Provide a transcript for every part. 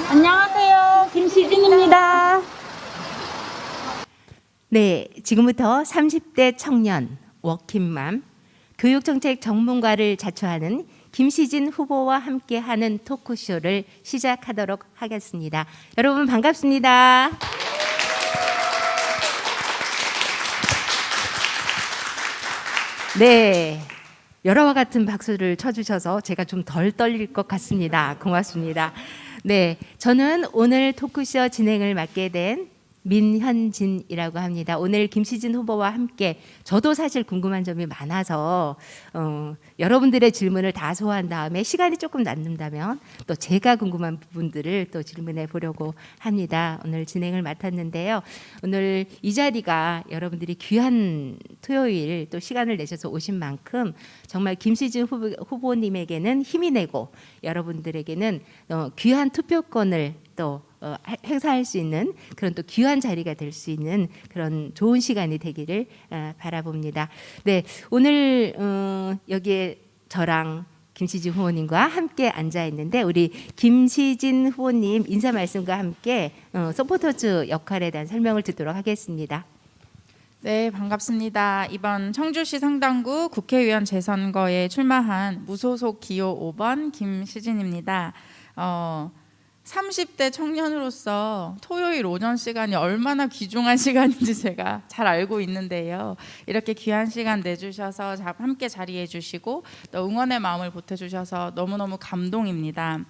안녕하세요. 김시진입니다. 네, 지금부터 30대 청년 워킹맘 교육정책 전문가를 자처하는 김시진 후보와 함께하는 토크쇼를 시작하도록 하겠습니다. 여러분 반갑습니다. 네, 여러와 같은 박수를 쳐주셔서 제가 좀 덜 떨릴 것 같습니다. 고맙습니다. 네, 저는 오늘 토크쇼 진행을 맡게 된 민현진이라고 합니다. 오늘 김시진 후보와 함께 저도 사실 궁금한 점이 많아서 여러분들의 질문을 다 소화한 다음에 시간이 조금 남는다면 또 제가 궁금한 부분들을 또 질문해 보려고 합니다. 오늘 진행을 맡았는데요. 오늘 이 자리가 여러분들이 귀한 토요일 또 시간을 내셔서 오신 만큼 정말 김시진 후보님에게는 힘이 되고 여러분들에게는 귀한 투표권을 또 행사할 수 있는 그런 또 귀한 자리가 될 수 있는 그런 좋은 시간이 되기를 바라봅니다. 네, 오늘 여기에 저랑 김시진 후보님과 함께 앉아 있는데 우리 김시진 후보님 인사 말씀과 함께 서포터즈 역할에 대한 설명을 듣도록 하겠습니다. 네, 반갑습니다. 이번 청주시 상당구 국회의원 재선거에 출마한 무소속 기호 5번 김시진입니다. 30대 청년으로서 토요일 오전 시간이 얼마나 귀중한 시간인지 제가 잘 알고 있는데요. 이렇게 귀한 시간 내주셔서 함께 자리해 주시고 또 응원의 마음을 보태주셔서 너무너무 감동입니다.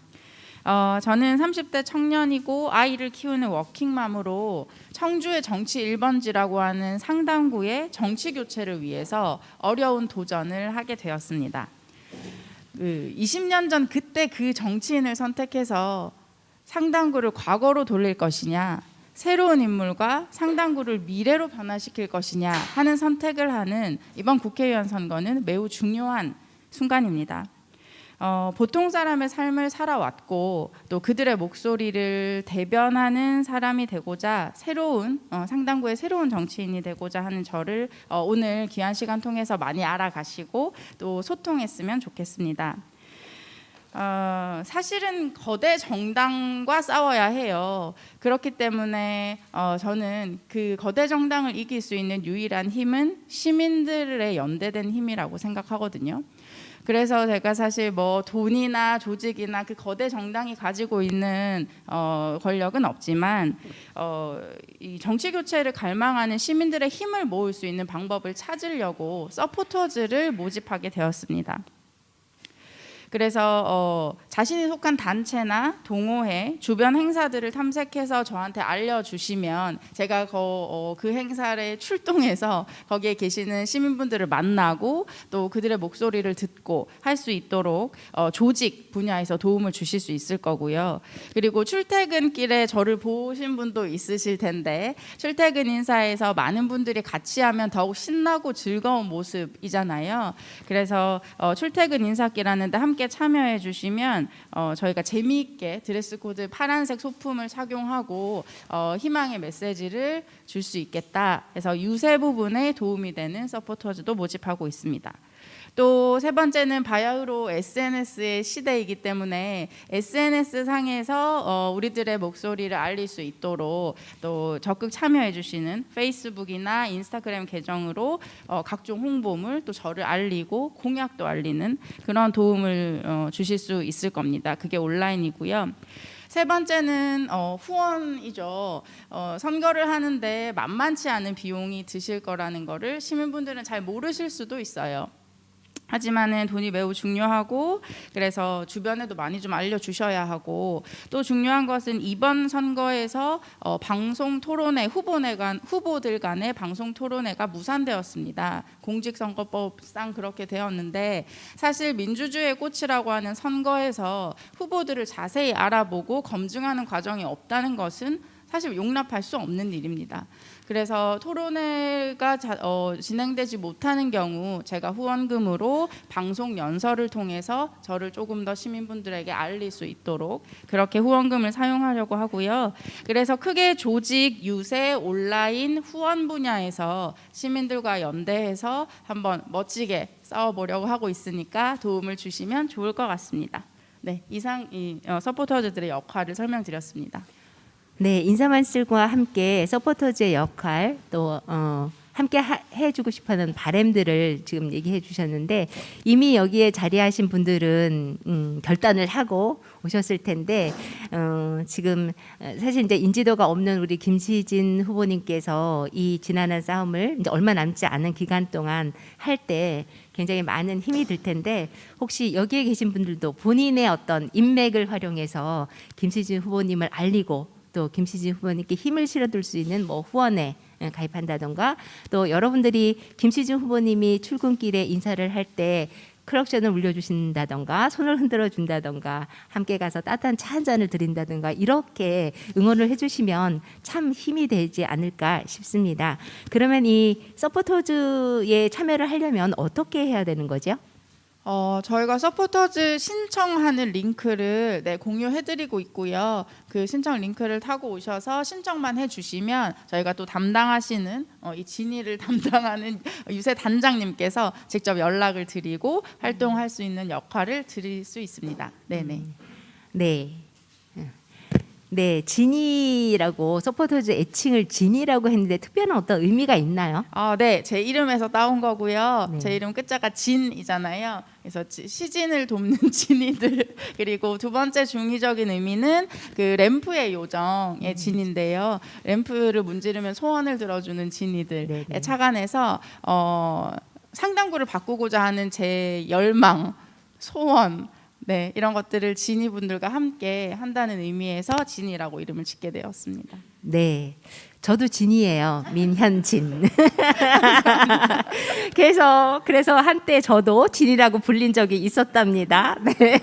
저는 30대 청년이고 아이를 키우는 워킹맘으로 청주의 정치 1번지라고 하는 상당구의 정치 교체를 위해서 어려운 도전을 하게 되었습니다. 20년 전 그때 그 정치인을 선택해서 상당구를 과거로 돌릴 것이냐, 새로운 인물과 상당구를 미래로 변화시킬 것이냐 하는 선택을 하는 이번 국회의원 선거는 매우 중요한 순간입니다. 보통 사람의 삶을 살아왔고 또 그들의 목소리를 대변하는 사람이 되고자 새로운 상당구의 새로운 정치인이 되고자 하는 저를 오늘 귀한 시간 통해서 많이 알아가시고 또 소통했으면 좋겠습니다. 사실은 거대 정당과 싸워야 해요. 그렇기 때문에 저는 그 거대 정당을 이길 수 있는 유일한 힘은 시민들의 연대된 힘이라고 생각하거든요. 그래서 제가 사실 뭐 돈이나 조직이나 그 거대 정당이 가지고 있는 권력은 없지만 이 정치 교체를 갈망하는 시민들의 힘을 모을 수 있는 방법을 찾으려고 서포터즈를 모집하게 되었습니다. 그래서 자신이 속한 단체나 동호회, 주변 행사들을 탐색해서 저한테 알려주시면 제가 그 행사에 출동해서 거기에 계시는 시민분들을 만나고 또 그들의 목소리를 듣고 할 수 있도록 조직 분야에서 도움을 주실 수 있을 거고요. 그리고 출퇴근길에 저를 보신 분도 있으실 텐데 출퇴근 인사에서 많은 분들이 같이 하면 더욱 신나고 즐거운 모습이잖아요. 그래서 출퇴근 인사길 하는데 함께 참여해 주시면 저희가 재미있게 드레스 코드 파란색 소품을 착용하고 희망의 메시지를 줄 수 있겠다 해서 유세 부분에 도움이 되는 서포터즈도 모집하고 있습니다. 또 세 번째는 바야흐로 SNS의 시대이기 때문에 SNS 상에서 우리들의 목소리를 알릴 수 있도록 또 적극 참여해 주시는 페이스북이나 인스타그램 계정으로 각종 홍보물 또 저를 알리고 공약도 알리는 그런 도움을 주실 수 있을 겁니다. 그게 온라인이고요. 세 번째는 후원이죠. 선거를 하는데 만만치 않은 비용이 드실 거라는 거를 시민분들은 잘 모르실 수도 있어요. 하지만은 돈이 매우 중요하고 그래서 주변에도 많이 좀 알려주셔야 하고 또 중요한 것은 이번 선거에서 방송 토론회 후보들 간의 방송 토론회가 무산되었습니다. 공직선거법상 그렇게 되었는데 사실 민주주의의 꽃이라고 하는 선거에서 후보들을 자세히 알아보고 검증하는 과정이 없다는 것은 사실 용납할 수 없는 일입니다. 그래서 토론회가 진행되지 못하는 경우 제가 후원금으로 방송 연설을 통해서 저를 조금 더 시민분들에게 알릴 수 있도록 그렇게 후원금을 사용하려고 하고요. 그래서 크게 조직, 유세, 온라인, 후원 분야에서 시민들과 연대해서 한번 멋지게 싸워보려고 하고 있으니까 도움을 주시면 좋을 것 같습니다. 네, 이상 서포터즈들의 역할을 설명드렸습니다. 네, 인사말씀과 함께 서포터즈의 역할 또 함께 해주고 싶어하는 바람들을 지금 얘기해 주셨는데 이미 여기에 자리하신 분들은 결단을 하고 오셨을 텐데 지금 사실 이제 인지도가 없는 우리 김시진 후보님께서 이 지난한 싸움을 이제 얼마 남지 않은 기간 동안 할 때 굉장히 많은 힘이 들 텐데 혹시 여기에 계신 분들도 본인의 어떤 인맥을 활용해서 김시진 후보님을 알리고 또 김시진 후보님께 힘을 실어줄 수 있는 뭐 후원에 가입한다던가 또 여러분들이 김시진 후보님이 출근길에 인사를 할 때 클럭션을 울려주신다던가 손을 흔들어 준다던가 함께 가서 따뜻한 차 한 잔을 드린다던가 이렇게 응원을 해주시면 참 힘이 되지 않을까 싶습니다. 그러면 이 서포터즈에 참여를 하려면 어떻게 해야 되는 거죠? 저희가 서포터즈 신청하는 링크를 공유해드리고 있고요. 그 신청 링크를 타고 오셔서 신청만 해주시면 저희가 또 담당하시는 이 진위를 담당하는 유세 단장님께서 직접 연락을 드리고 활동할 수 있는 역할을 드릴 수 있습니다. 네네. 네. 네, 진이라고 서포터즈 애칭을 진이라고 했는데 특별한 어떤 의미가 있나요? 네, 제 이름에서 따온 거고요. 네. 제 이름 끝자가 진이잖아요. 그래서 시진을 돕는 진이들 그리고 두 번째 중의적인 의미는 그 램프의 요정의 진인데요. 램프를 문지르면 소원을 들어주는 진이들에 네네. 착안해서 상당구를 바꾸고자 하는 제 열망, 소원 네, 이런 것들을 진이 분들과 함께 한다는 의미에서 진이라고 이름을 짓게 되었습니다. 네, 저도 진이에요. 민현진. 그래서 한때 저도 진이라고 불린 적이 있었답니다. 네,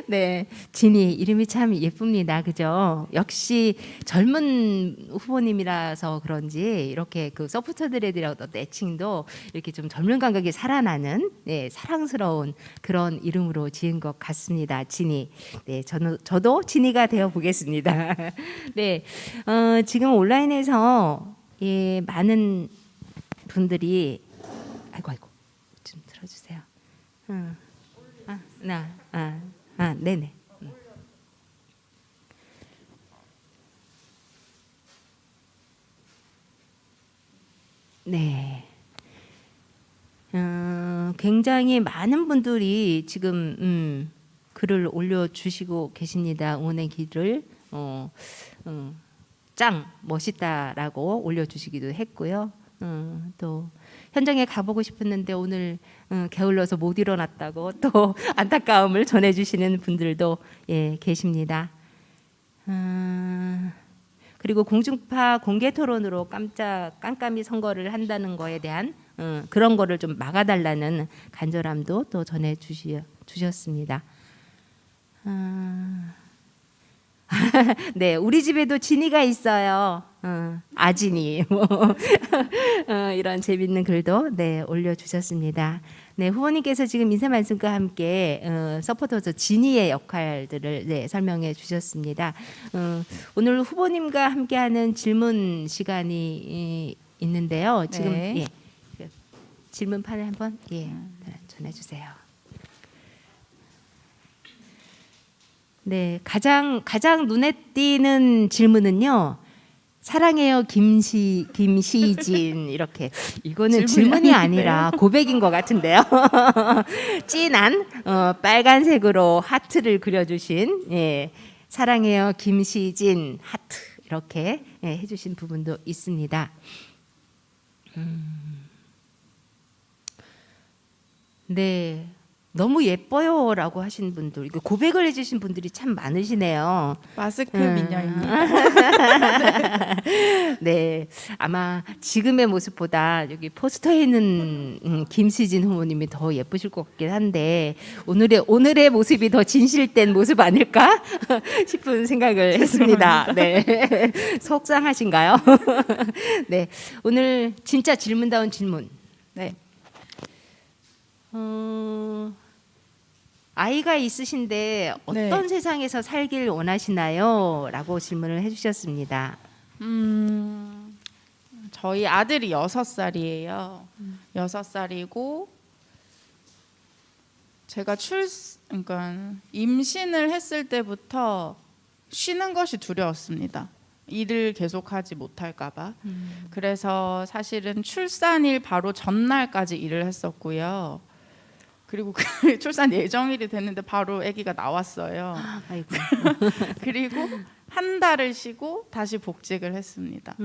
네, 진이 이름이 참 예쁩니다. 그죠? 역시 젊은 후보님이라서 그런지 이렇게 그 서포터들에 대한 어떤 애칭도 이렇게 좀 젊은 감각이 살아나는 사랑스러운 그런 이름으로 지은 것 같습니다. 진이. 네, 저도 진이가 되어 보겠습니다. 네. 지금 온라인에서 많은 분들이 아이고 좀 들어주세요. 네네. 네. 굉장히 많은 분들이 지금 글을 올려주시고 계십니다. 응원의 기를 짱 멋있다라고 올려주시기도 했고요. 또 현장에 가보고 싶었는데 오늘 게을러서 못 일어났다고 또 안타까움을 전해주시는 분들도 계십니다. 그리고 공중파 공개 토론으로 깜깜이 선거를 한다는 거에 대한 그런 거를 좀 막아달라는 간절함도 또 전해주셨습니다. 네, 우리 집에도 진이가 있어요. 아진이 이런 재밌는 글도 올려주셨습니다. 네, 후보님께서 지금 인사 말씀과 함께 서포터즈 진이의 역할들을 설명해 주셨습니다. 오늘 후보님과 함께하는 질문 시간이 있는데요. 지금 네. 그 질문판을 한번 전해주세요. 네, 가장 눈에 띄는 질문은요. 사랑해요 김시진 이렇게 이거는 질문이 아니라 고백인 것 같은데요. 진한 빨간색으로 하트를 그려주신 사랑해요 김시진 하트 이렇게 해주신 부분도 있습니다. 네. 너무 예뻐요라고 하신 분들, 이거 고백을 해주신 분들이 참 많으시네요. 마스크 미녀입니다. 네, 아마 지금의 모습보다 여기 포스터에 있는 김시진 후보님이 더 예쁘실 것 같긴 한데 오늘의 모습이 더 진실된 모습 아닐까 싶은 생각을 했습니다. 네, 속상하신가요? 네, 오늘 진짜 질문다운 질문. 네. 아이가 있으신데 어떤 네. 세상에서 살길 원하시나요? 라고 질문을 해주셨습니다. 저희 아들이 6살이에요. 6살이고 제가 그러니까 임신을 했을 때부터 쉬는 것이 두려웠습니다. 일을 계속하지 못할까봐. 그래서 사실은 출산일 바로 전날까지 일을 했었고요. 그리고 그 출산 예정일이 됐는데 바로 아기가 나왔어요. 아이고. 그리고 한 달을 쉬고 다시 복직을 했습니다.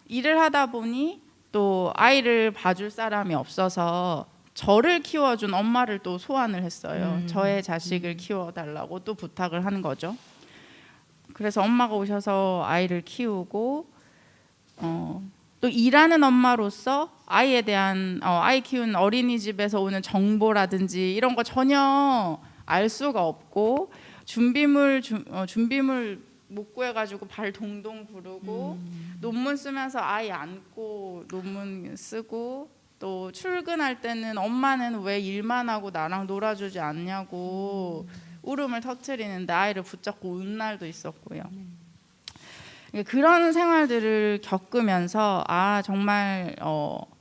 일을 하다 보니 또 아이를 봐줄 사람이 없어서 저를 키워준 엄마를 또 소환을 했어요. 저의 자식을 키워달라고 또 부탁을 한 거죠. 그래서 엄마가 오셔서 아이를 키우고 또 일하는 엄마로서 아이에 대한 아이 키우는 어린이집에서 오는 정보라든지 이런 거 전혀 알 수가 없고 준비물 못 구해가지고 발 동동 구르고 논문 쓰면서 아이 안고 논문 쓰고 또 출근할 때는 엄마는 왜 일만 하고 나랑 놀아주지 않냐고 울음을 터뜨리는데 아이를 붙잡고 운 날도 있었고요. 그런 생활들을 겪으면서 정말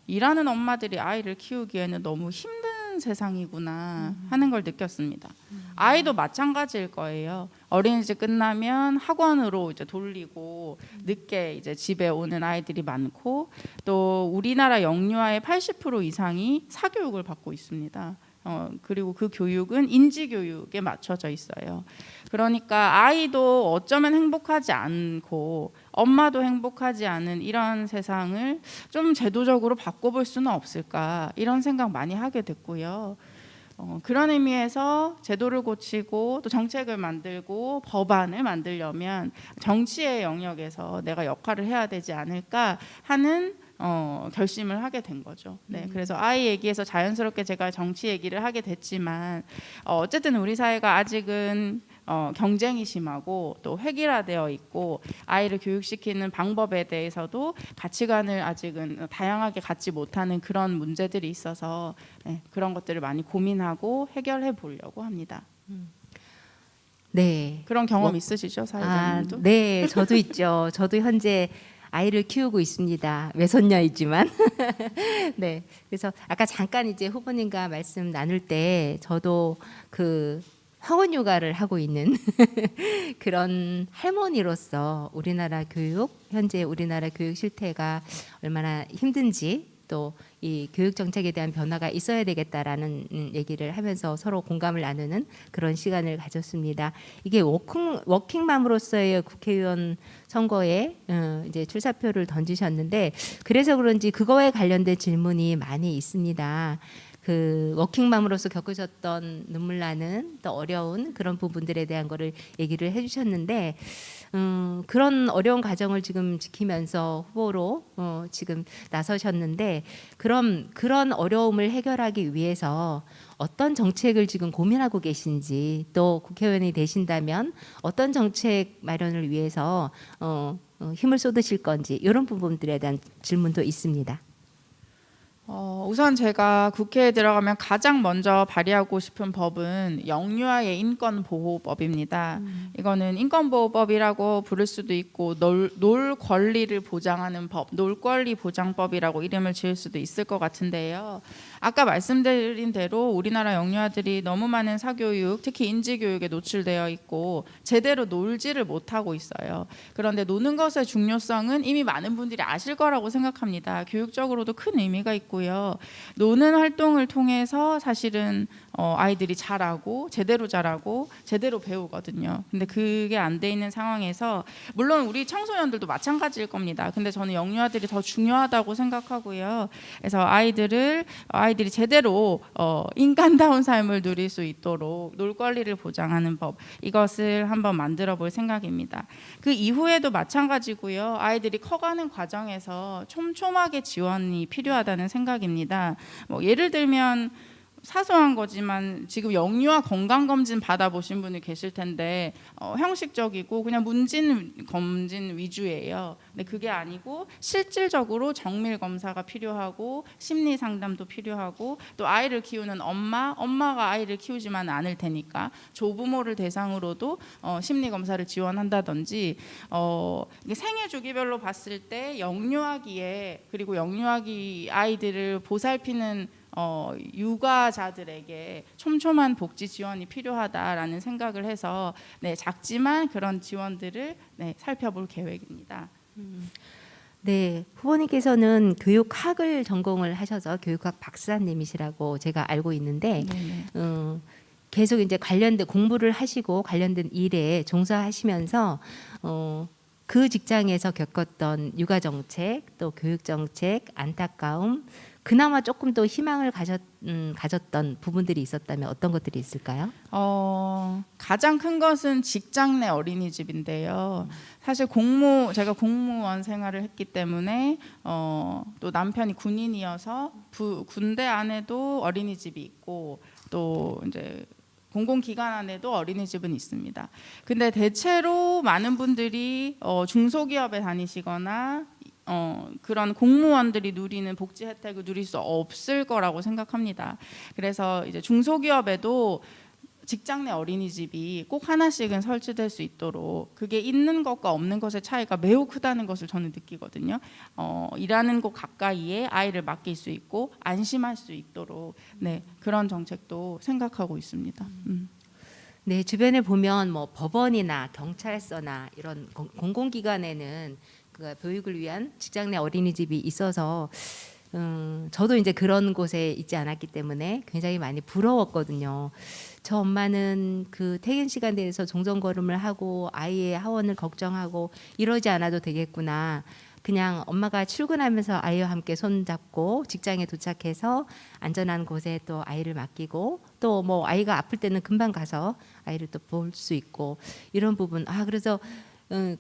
일하는 엄마들이 아이를 키우기에는 너무 힘든 세상이구나 하는 걸 느꼈습니다. 아이도 마찬가지일 거예요. 어린이집 끝나면 학원으로 이제 돌리고 늦게 이제 집에 오는 아이들이 많고 또 우리나라 영유아의 80% 이상이 사교육을 받고 있습니다. 그리고 그 교육은 인지 교육에 맞춰져 있어요. 그러니까 아이도 어쩌면 행복하지 않고 엄마도 행복하지 않은 이런 세상을 좀 제도적으로 바꿔볼 수는 없을까 이런 생각 많이 하게 됐고요. 그런 의미에서 제도를 고치고 또 정책을 만들고 법안을 만들려면 정치의 영역에서 내가 역할을 해야 되지 않을까 하는 결심을 하게 된 거죠. 네, 그래서 아이 얘기에서 자연스럽게 제가 정치 얘기를 하게 됐지만 어쨌든 우리 사회가 아직은 경쟁이 심하고 또 획일화되어 있고 아이를 교육시키는 방법에 대해서도 가치관을 아직은 다양하게 갖지 못하는 그런 문제들이 있어서 그런 것들을 많이 고민하고 해결해 보려고 합니다. 네. 그런 경험 있으시죠, 사회자님도? 네, 저도 있죠. 저도 현재 아이를 키우고 있습니다. 외손녀이지만. 네. 그래서 아까 잠깐 이제 후보님과 말씀 나눌 때 저도 그 하원 육아를 하고 있는 그런 할머니로서 우리나라 교육, 현재 우리나라 교육 실태가 얼마나 힘든지 또 이 교육 정책에 대한 변화가 있어야 되겠다라는 얘기를 하면서 서로 공감을 나누는 그런 시간을 가졌습니다. 이게 워킹맘으로서의 국회의원 선거에 이제 출사표를 던지셨는데 그래서 그런지 그거에 관련된 질문이 많이 있습니다. 그 워킹맘으로서 겪으셨던 눈물 나는 또 어려운 그런 부분들에 대한 거를 얘기를 해주셨는데 그런 어려운 과정을 지금 지키면서 후보로 지금 나서셨는데 그럼 그런 어려움을 해결하기 위해서 어떤 정책을 지금 고민하고 계신지 또 국회의원이 되신다면 어떤 정책 마련을 위해서 힘을 쏟으실 건지 이런 부분들에 대한 질문도 있습니다. 우선 제가 국회에 들어가면 가장 먼저 발의하고 싶은 법은 영유아의 인권보호법입니다. 이거는 인권보호법이라고 부를 수도 있고 놀 권리를 보장하는 법, 놀권리 보장법이라고 이름을 지을 수도 있을 것 같은데요. 아까 말씀드린 대로 우리나라 영유아들이 너무 많은 사교육, 특히 인지교육에 노출되어 있고 제대로 놀지를 못하고 있어요. 그런데 노는 것의 중요성은 이미 많은 분들이 아실 거라고 생각합니다. 교육적으로도 큰 의미가 있고요. 노는 활동을 통해서 사실은 아이들이 잘하고 제대로 자라고 제대로 배우거든요. 근데 그게 안 돼 있는 상황에서 물론 우리 청소년들도 마찬가지일 겁니다. 근데 저는 영유아들이 더 중요하다고 생각하고요. 그래서 아이들이 제대로 인간다운 삶을 누릴 수 있도록 놀 권리를 보장하는 법, 이것을 한번 만들어 볼 생각입니다. 그 이후에도 마찬가지고요. 아이들이 커가는 과정에서 촘촘하게 지원이 필요하다는 생각입니다. 뭐 예를 들면 사소한 거지만 지금 영유아 건강검진 받아보신 분이 계실 텐데 형식적이고 그냥 문진 검진 위주예요. 근데 그게 아니고 실질적으로 정밀 검사가 필요하고 심리 상담도 필요하고 또 아이를 키우는 엄마가 아이를 키우지만 않을 테니까 조부모를 대상으로도 심리 검사를 지원한다든지 이게 생애 주기별로 봤을 때 영유아기에 그리고 영유아기 아이들을 보살피는 육아자들에게 촘촘한 복지 지원이 필요하다라는 생각을 해서 작지만 그런 지원들을 살펴볼 계획입니다. 네, 후보님께서는 교육학을 전공을 하셔서 교육학 박사님이시라고 제가 알고 있는데 계속 이제 관련된 공부를 하시고 관련된 일에 종사하시면서 그 직장에서 겪었던 육아 정책, 또 교육 정책, 안타까움, 그나마 조금 더 희망을 가졌던 부분들이 있었다면 어떤 것들이 있을까요? 가장 큰 것은 직장 내 어린이집인데요. 사실 제가 공무원 생활을 했기 때문에 또 남편이 군인이어서 군대 안에도 어린이집이 있고 또 이제 공공기관 안에도 어린이집은 있습니다. 근데 대체로 많은 분들이 중소기업에 다니시거나 그런 공무원들이 누리는 복지 혜택을 누릴 수 없을 거라고 생각합니다. 그래서 이제 중소기업에도 직장 내 어린이집이 꼭 하나씩은 설치될 수 있도록 그게 있는 것과 없는 것의 차이가 매우 크다는 것을 저는 느끼거든요. 일하는 곳 가까이에 아이를 맡길 수 있고 안심할 수 있도록 그런 정책도 생각하고 있습니다. 네, 주변에 보면 뭐 법원이나 경찰서나 이런 공공기관에는 그 교육을 위한 직장 내 어린이집이 있어서 저도 이제 그런 곳에 있지 않았기 때문에 굉장히 많이 부러웠거든요. 저 엄마는 그 퇴근 시간대에서 종전걸음을 하고 아이의 하원을 걱정하고 이러지 않아도 되겠구나. 그냥 엄마가 출근하면서 아이와 함께 손잡고 직장에 도착해서 안전한 곳에 또 아이를 맡기고 또 뭐 아이가 아플 때는 금방 가서 아이를 또 볼 수 있고 이런 부분. 그래서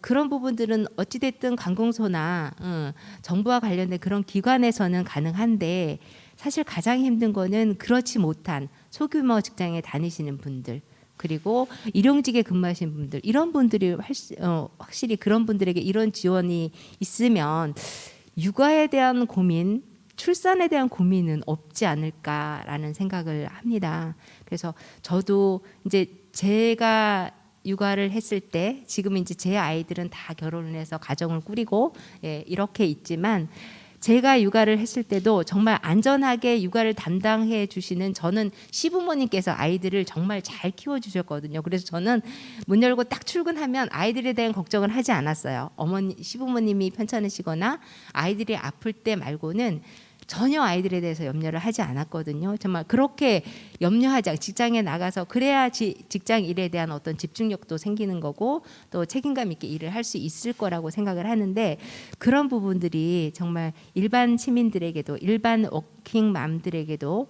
그런 부분들은 어찌됐든 관공서나 정부와 관련된 그런 기관에서는 가능한데 사실 가장 힘든 거는 그렇지 못한 소규모 직장에 다니시는 분들 그리고 일용직에 근무하시는 분들 이런 분들이 확실히 그런 분들에게 이런 지원이 있으면 육아에 대한 고민 출산에 대한 고민은 없지 않을까라는 생각을 합니다. 그래서 저도 이제 제가 육아를 했을 때 지금 이제 제 아이들은 다 결혼을 해서 가정을 꾸리고 이렇게 있지만 제가 육아를 했을 때도 정말 안전하게 육아를 담당해 주시는 저는 시부모님께서 아이들을 정말 잘 키워 주셨거든요. 그래서 저는 문 열고 딱 출근하면 아이들에 대한 걱정을 하지 않았어요. 시부모님이 편찮으시거나 아이들이 아플 때 말고는 전혀 아이들에 대해서 염려를 하지 않았거든요. 정말 그렇게 염려하지 직장에 나가서 그래야 직장 일에 대한 어떤 집중력도 생기는 거고 또 책임감 있게 일을 할 수 있을 거라고 생각을 하는데 그런 부분들이 정말 일반 시민들에게도 일반 워킹맘들에게도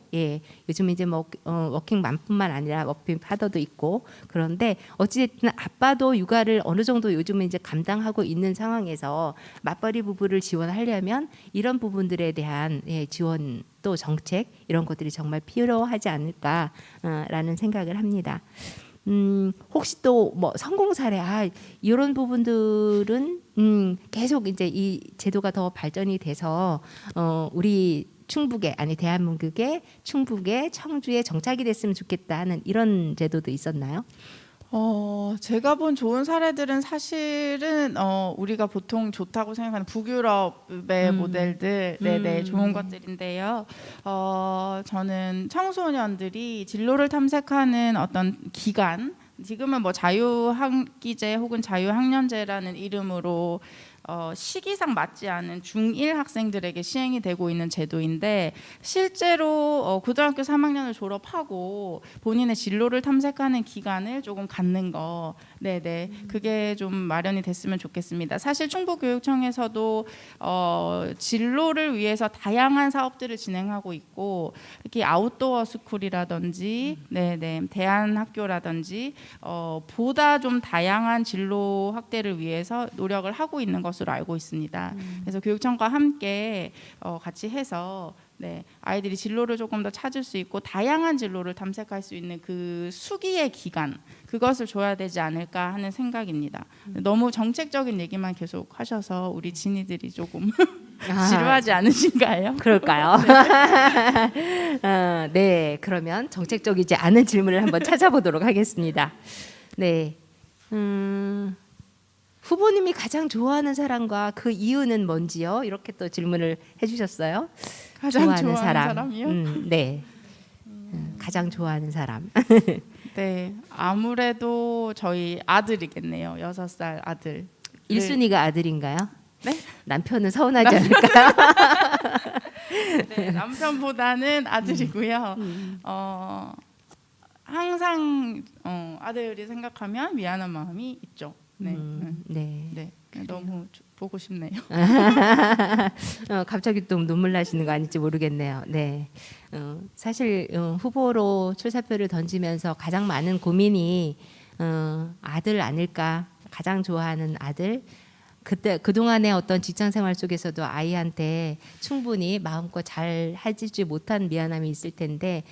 요즘 이제 뭐 워킹맘뿐만 아니라 워킹파더도 있고 그런데 어찌됐든 아빠도 육아를 어느 정도 요즘은 이제 감당하고 있는 상황에서 맞벌이 부부를 지원하려면 이런 부분들에 대한 지원 또 정책 이런 것들이 정말 필요하지 않을까라는 생각을 합니다. 혹시 또 뭐 성공 사례 이런 부분들은 계속 이제 이 제도가 더 발전이 돼서 우리 충북에 대한민국의 충북에 청주에 정착이 됐으면 좋겠다 하는 이런 제도도 있었나요? 제가 본 좋은 사례들은 사실은 우리가 보통 좋다고 생각하는 북유럽의 모델들, 좋은 것들인데요. 저는 청소년들이 진로를 탐색하는 어떤 기간, 지금은 뭐 자유학기제 혹은 자유학년제라는 이름으로 시기상 맞지 않은 중1 학생들에게 시행이 되고 있는 제도인데 실제로 고등학교 3학년을 졸업하고 본인의 진로를 탐색하는 기간을 조금 갖는 거, 네네, 그게 좀 마련이 됐으면 좋겠습니다. 사실 충북교육청에서도 진로를 위해서 다양한 사업들을 진행하고 있고 특히 아웃도어 스쿨이라든지 네네 대안학교라든지 보다 좀 다양한 진로 확대를 위해서 노력을 하고 있는 것으로 알고 있습니다. 그래서 교육청과 함께 같이 해서 네, 아이들이 진로를 조금 더 찾을 수 있고 다양한 진로를 탐색할 수 있는 그 수기의 기간, 그것을 줘야 되지 않을까 하는 생각입니다. 너무 정책적인 얘기만 계속 하셔서 우리 진이들이 조금 지루하지 않으신가요? 그럴까요? 네, 그러면 정책적이지 않은 질문을 한번 찾아보도록 하겠습니다. 네, 후보님이 가장 좋아하는 사람과 그 이유는 뭔지요? 이렇게 또 질문을 해주셨어요. 가장 좋아하는 사람이요? 네, 가장 좋아하는 사람. 네, 아무래도 저희 아들이겠네요. 6살 아들. 1순위가 아들인가요? 네? 남편은 서운하지 않을까요? 네, 남편보다는 아들이고요. 항상 아들이 생각하면 미안한 마음이 있죠. 네, 네. 네, 너무 보고 싶네요. 갑자기 또 눈물 나시는 거 아닐지 모르겠네요. 네, 사실 후보로 출사표를 던지면서 가장 많은 고민이 아들 아닐까, 가장 좋아하는 아들. 그때 그동안의 어떤 직장 생활 속에서도 아이한테 충분히 마음껏 잘 해주지 못한 미안함이 있을 텐데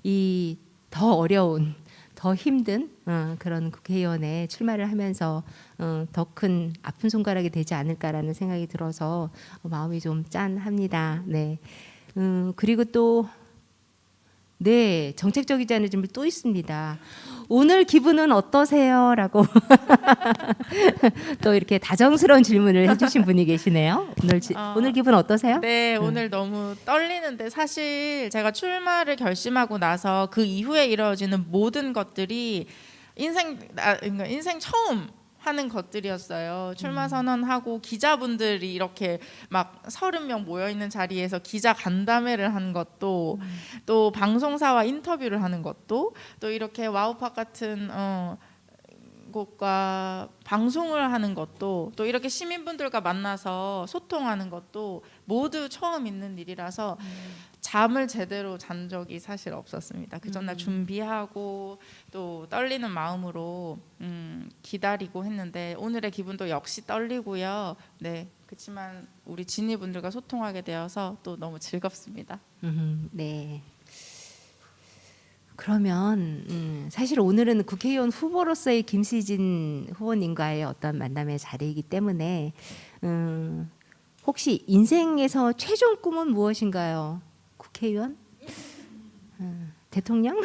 이 더 어려운, 더 힘든 그런 국회의원에 출마를 하면서 더 큰 아픈 손가락이 되지 않을까라는 생각이 들어서 마음이 좀 짠합니다. 네, 그리고 또 네, 정책적이지 않은 질문 또 있습니다. 오늘 기분은 어떠세요? 라고 또 이렇게 다정스러운 질문을 해주신 분이 계시네요. 오늘 기분 어떠세요? 네, 오늘 너무 떨리는데 사실 제가 출마를 결심하고 나서 그 이후에 이루어지는 모든 것들이 그러니까 인생 처음 하는 것들이었어요. 출마 선언하고 기자분들이 이렇게 막 30명 모여 있는 자리에서 기자 간담회를 하는 것도, 또 방송사와 인터뷰를 하는 것도, 또 이렇게 와우팍 같은 곳과 방송을 하는 것도, 또 이렇게 시민분들과 만나서 소통하는 것도 모두 처음 있는 일이라서 잠을 제대로 잔 적이 사실 없었습니다. 그 전날 준비하고 또 떨리는 마음으로 기다리고 했는데 오늘의 기분도 역시 떨리고요. 네, 그렇지만 우리 진이분들과 소통하게 되어서 또 너무 즐겁습니다. 네. 그러면 사실 오늘은 국회의원 후보로서의 김시진 후보님과의 어떤 만남의 자리이기 때문에 혹시 인생에서 최종 꿈은 무엇인가요? 국회의원? 대통령?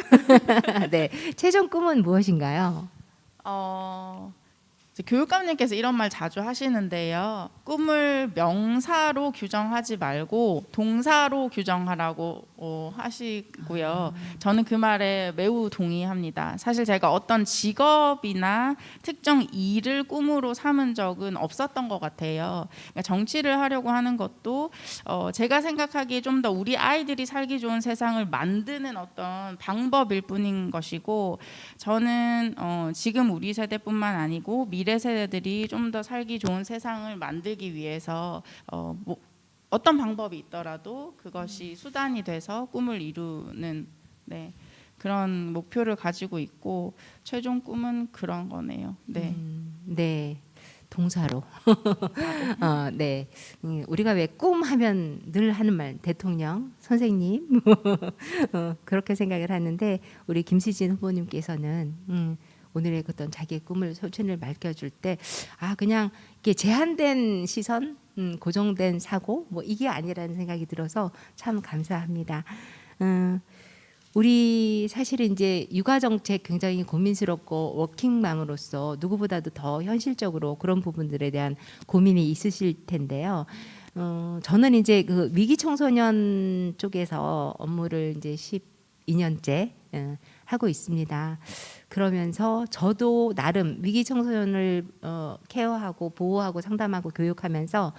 네, 최종 꿈은 무엇인가요? 교육감님께서 이런 말 자주 하시는데요. 꿈을 명사로 규정하지 말고 동사로 규정하라고 하시고요. 저는 그 말에 매우 동의합니다. 사실 제가 어떤 직업이나 특정 일을 꿈으로 삼은 적은 없었던 것 같아요. 그러니까 정치를 하려고 하는 것도 제가 생각하기에 좀 더 우리 아이들이 살기 좋은 세상을 만드는 어떤 방법일 뿐인 것이고, 저는 지금 우리 세대뿐만 아니고 미래 세대들이 좀 더 살기 좋은 세상을 만들기 위해서 어떤 방법이 있더라도 그것이 수단이 돼서 꿈을 이루는 네, 그런 목표를 가지고 있고, 최종 꿈은 그런 거네요. 네, 네, 동사로. 네, 우리가 왜 꿈 하면 늘 하는 말, 대통령, 선생님 그렇게 생각을 하는데 우리 김시진 후보님께서는 오늘의 어떤 자기의 꿈을 소신을 밝혀줄 때 그냥 이게 제한된 시선, 고정된 사고 뭐 이게 아니라는 생각이 들어서 참 감사합니다. 우리 사실 이제 육아 정책 굉장히 고민스럽고 워킹맘으로서 누구보다도 더 현실적으로 그런 부분들에 대한 고민이 있으실 텐데요. 저는 이제 그 위기 청소년 쪽에서 업무를 이제 12년째 하고 있습니다. 그러면서 저도 나름 위기 청소년을 케어하고 보호하고 상담하고 교육하면서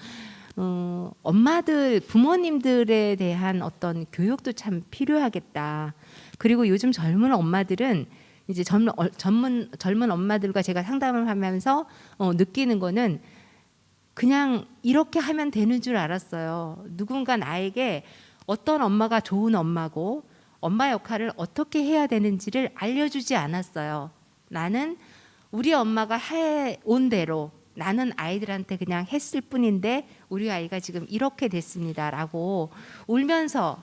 엄마들, 부모님들에 대한 어떤 교육도 참 필요하겠다. 그리고 요즘 젊은 엄마들은 이제 젊은 엄마들과 제가 상담을 하면서 느끼는 거는 그냥 이렇게 하면 되는 줄 알았어요. 누군가 나에게 어떤 엄마가 좋은 엄마고 엄마 역할을 어떻게 해야 되는지를 알려주지 않았어요. 나는 우리 엄마가 해온 대로 나는 아이들한테 그냥 했을 뿐인데 우리 아이가 지금 이렇게 됐습니다라고 울면서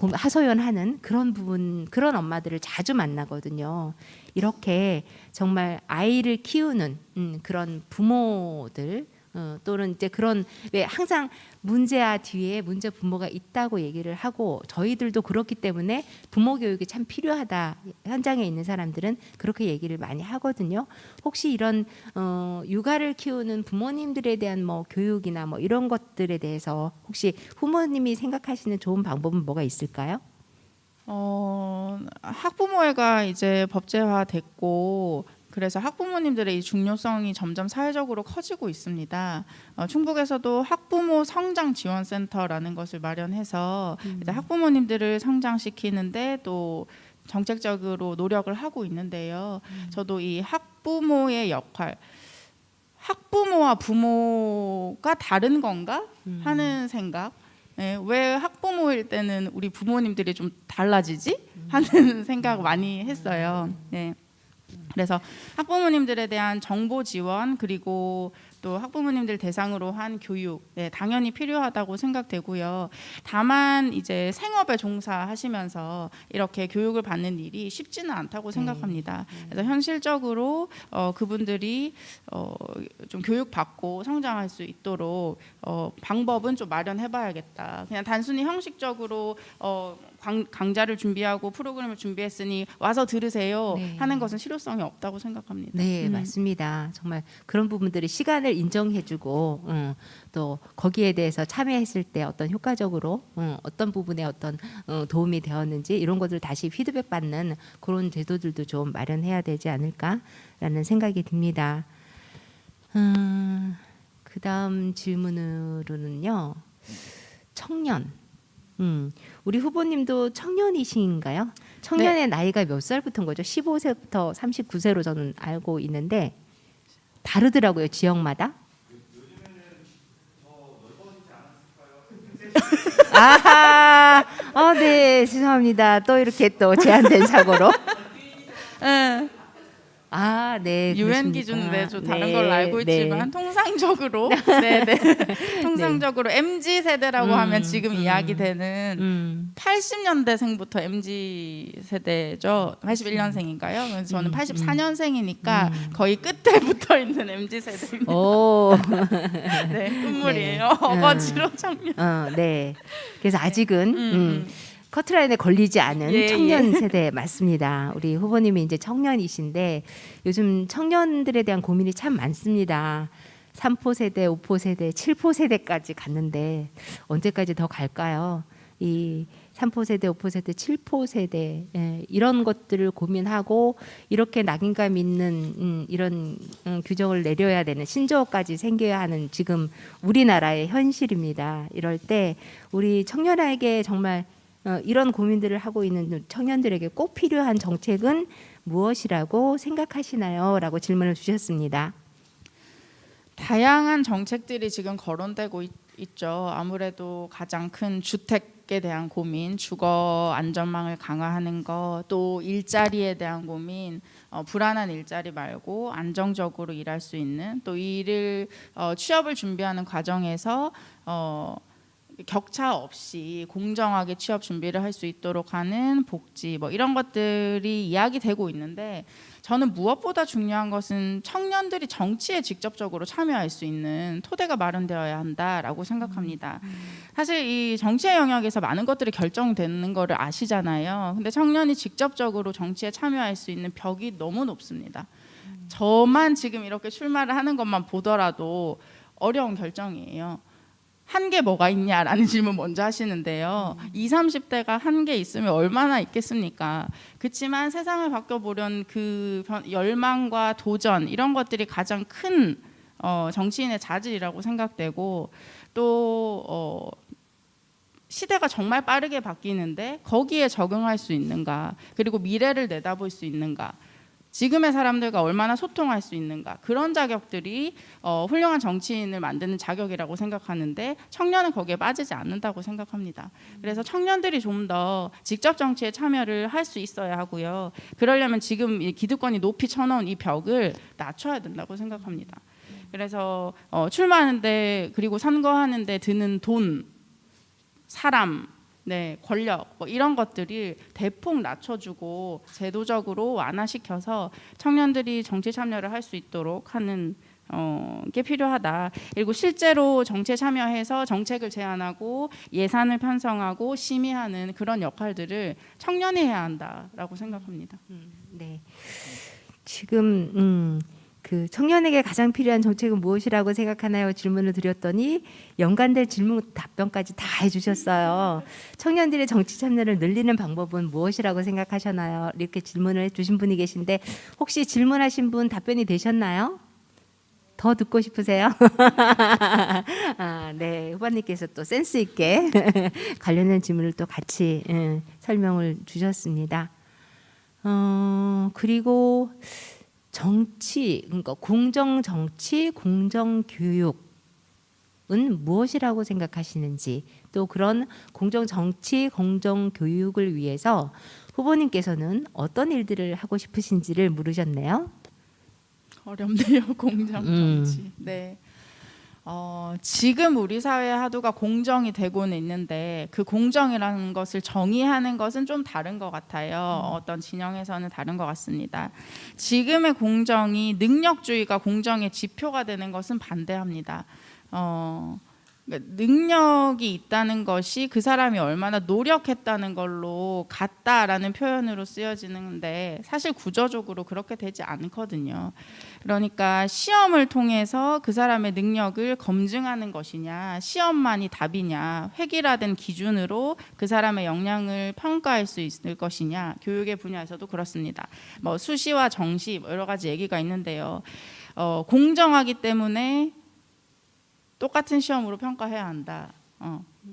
하소연하는 그런 부분, 그런 엄마들을 자주 만나거든요. 이렇게 정말 아이를 키우는 그런 부모들 또는 이제 그런 왜 항상 문제아 뒤에 문제 부모가 있다고 얘기를 하고 저희들도 그렇기 때문에 부모 교육이 참 필요하다. 현장에 있는 사람들은 그렇게 얘기를 많이 하거든요. 혹시 이런 육아를 키우는 부모님들에 대한 뭐 교육이나 뭐 이런 것들에 대해서 혹시 부모님이 생각하시는 좋은 방법은 뭐가 있을까요? 학부모회가 이제 법제화됐고 그래서 학부모님들의 이 중요성이 점점 사회적으로 커지고 있습니다. 충북에서도 학부모 성장 지원센터라는 것을 마련해서 이제 학부모님들을 성장시키는데 또 정책적으로 노력을 하고 있는데요. 저도 이 학부모의 역할, 학부모와 부모가 다른 건가 하는 생각. 네, 왜 학부모일 때는 우리 부모님들이 좀 달라지지? 하는 생각 많이 했어요. 네. 그래서 학부모님들에 대한 정보 지원 그리고 또 학부모님들 대상으로 한 교육 당연히 필요하다고 생각되고요. 다만 이제 생업에 종사하시면서 이렇게 교육을 받는 일이 쉽지는 않다고 생각합니다. 그래서 현실적으로 그분들이 좀 교육받고 성장할 수 있도록 방법은 좀 마련해봐야겠다. 그냥 단순히 형식적으로 강좌를 준비하고 프로그램을 준비했으니 와서 들으세요 하는 것은 실효성이 없다고 생각합니다. 네, 맞습니다. 정말 그런 부분들이 시간을 인정해주고 또 거기에 대해서 참여했을 때 어떤 효과적으로 어떤 부분에 어떤 도움이 되었는지 이런 것들 다시 피드백 받는 그런 제도들도 좀 마련해야 되지 않을까라는 생각이 듭니다. 그 다음 질문으로는요. 청년. 우리 후보님도 청년이신가요? 청년의 나이가 몇 살부터인 거죠? 15세부터 39세로 저는 알고 있는데 다르더라고요, 지역마다. 아하, 네, 죄송합니다. 또 이렇게 또 제한된 사고로. 네. 유엔 기준은 좀 다른 걸로 알고 있지만 통상적으로 통상적으로 MZ 세대라고 하면 지금 이야기되는 80년대생부터 MZ 세대죠. 81년생인가요? 그래서 저는 84년생이니까 거의 끝에 붙어 있는 MZ 세대입니다. 네, 끝물이에요. 어거지로 청년. 네. 그래서 아직은 커트라인에 걸리지 않은 청년 세대 맞습니다. 우리 후보님이 이제 청년이신데 요즘 청년들에 대한 고민이 참 많습니다. 3포 세대, 5포 세대, 7포 세대까지 갔는데 언제까지 더 갈까요? 이 3포 세대, 5포 세대, 7포 세대 이런 것들을 고민하고 이렇게 낙인감 있는 이런 규정을 내려야 되는 신조어까지 생겨야 하는 지금 우리나라의 현실입니다. 이럴 때 우리 청년에게 정말 이런 고민들을 하고 있는 청년들에게 꼭 필요한 정책은 무엇이라고 생각하시나요? 라고 질문을 주셨습니다. 다양한 정책들이 지금 거론되고 있죠. 아무래도 가장 큰 주택에 대한 고민, 주거 안전망을 강화하는 것, 또 일자리에 대한 고민, 불안한 일자리 말고 안정적으로 일할 수 있는 또 일을 취업을 준비하는 과정에서 격차 없이 공정하게 취업 준비를 할 수 있도록 하는 복지 뭐 이런 것들이 이야기되고 있는데 저는 무엇보다 중요한 것은 청년들이 정치에 직접적으로 참여할 수 있는 토대가 마련되어야 한다라고 생각합니다. 사실 이 정치의 영역에서 많은 것들이 결정되는 거를 아시잖아요. 근데 청년이 직접적으로 정치에 참여할 수 있는 벽이 너무 높습니다. 저만 지금 이렇게 출마를 하는 것만 보더라도 어려운 결정이에요. 한 게 뭐가 있냐라는 질문 먼저 하시는데요. 20, 30대가 한 게 있으면 얼마나 있겠습니까? 그렇지만 세상을 바꿔보려는 그 열망과 도전 이런 것들이 가장 큰 정치인의 자질이라고 생각되고 또 시대가 정말 빠르게 바뀌는데 거기에 적응할 수 있는가, 그리고 미래를 내다볼 수 있는가, 지금의 사람들과 얼마나 소통할 수 있는가, 그런 자격들이 훌륭한 정치인을 만드는 자격이라고 생각하는데 청년은 거기에 빠지지 않는다고 생각합니다. 그래서 청년들이 좀 더 직접 정치에 참여를 할 수 있어야 하고요. 그러려면 지금 이 기득권이 높이 쳐놓은 이 벽을 낮춰야 된다고 생각합니다. 그래서 출마하는데 그리고 선거하는데 드는 돈, 사람, 네, 권력 뭐 이런 것들이 대폭 낮춰주고 제도적으로 완화시켜서 청년들이 정치 참여를 할 수 있도록 하는 게 필요하다. 그리고 실제로 정치에 참여해서 정책을 제안하고 예산을 편성하고 심의하는 그런 역할들을 청년이 해야 한다라고 생각합니다. 네. 지금 그 청년에게 가장 필요한 정책은 무엇이라고 생각하나요? 질문을 드렸더니 연관될 질문 답변까지 다 해주셨어요. 청년들의 정치 참여를 늘리는 방법은 무엇이라고 생각하셨나요? 이렇게 질문을 해주신 분이 계신데 혹시 질문하신 분 답변이 되셨나요? 더 듣고 싶으세요? 네, 후보님께서 또 센스 있게 관련된 질문을 또 같이 설명을 주셨습니다. 그리고 정치, 그러니까 공정 정치, 공정 교육은 무엇이라고 생각하시는지, 또 그런 공정 정치, 공정 교육을 위해서 후보님께서는 어떤 일들을 하고 싶으신지를 물으셨네요. 어렵네요, 공정 정치. 네. 지금 우리 사회의 하도가 공정이 되고는 있는데 그 공정이라는 것을 정의하는 것은 좀 다른 것 같아요. 어떤 진영에서는 다른 것 같습니다. 지금의 공정이 능력주의가 공정의 지표가 되는 것은 반대합니다. 능력이 있다는 것이 그 사람이 얼마나 노력했다는 걸로 같다라는 표현으로 쓰여지는데 사실 구조적으로 그렇게 되지 않거든요. 그러니까 시험을 통해서 그 사람의 능력을 검증하는 것이냐, 시험만이 답이냐, 획일화된 기준으로 그 사람의 역량을 평가할 수 있을 것이냐, 교육의 분야에서도 그렇습니다. 뭐 수시와 정시 여러 가지 얘기가 있는데요. 공정하기 때문에 똑같은 시험으로 평가해야 한다.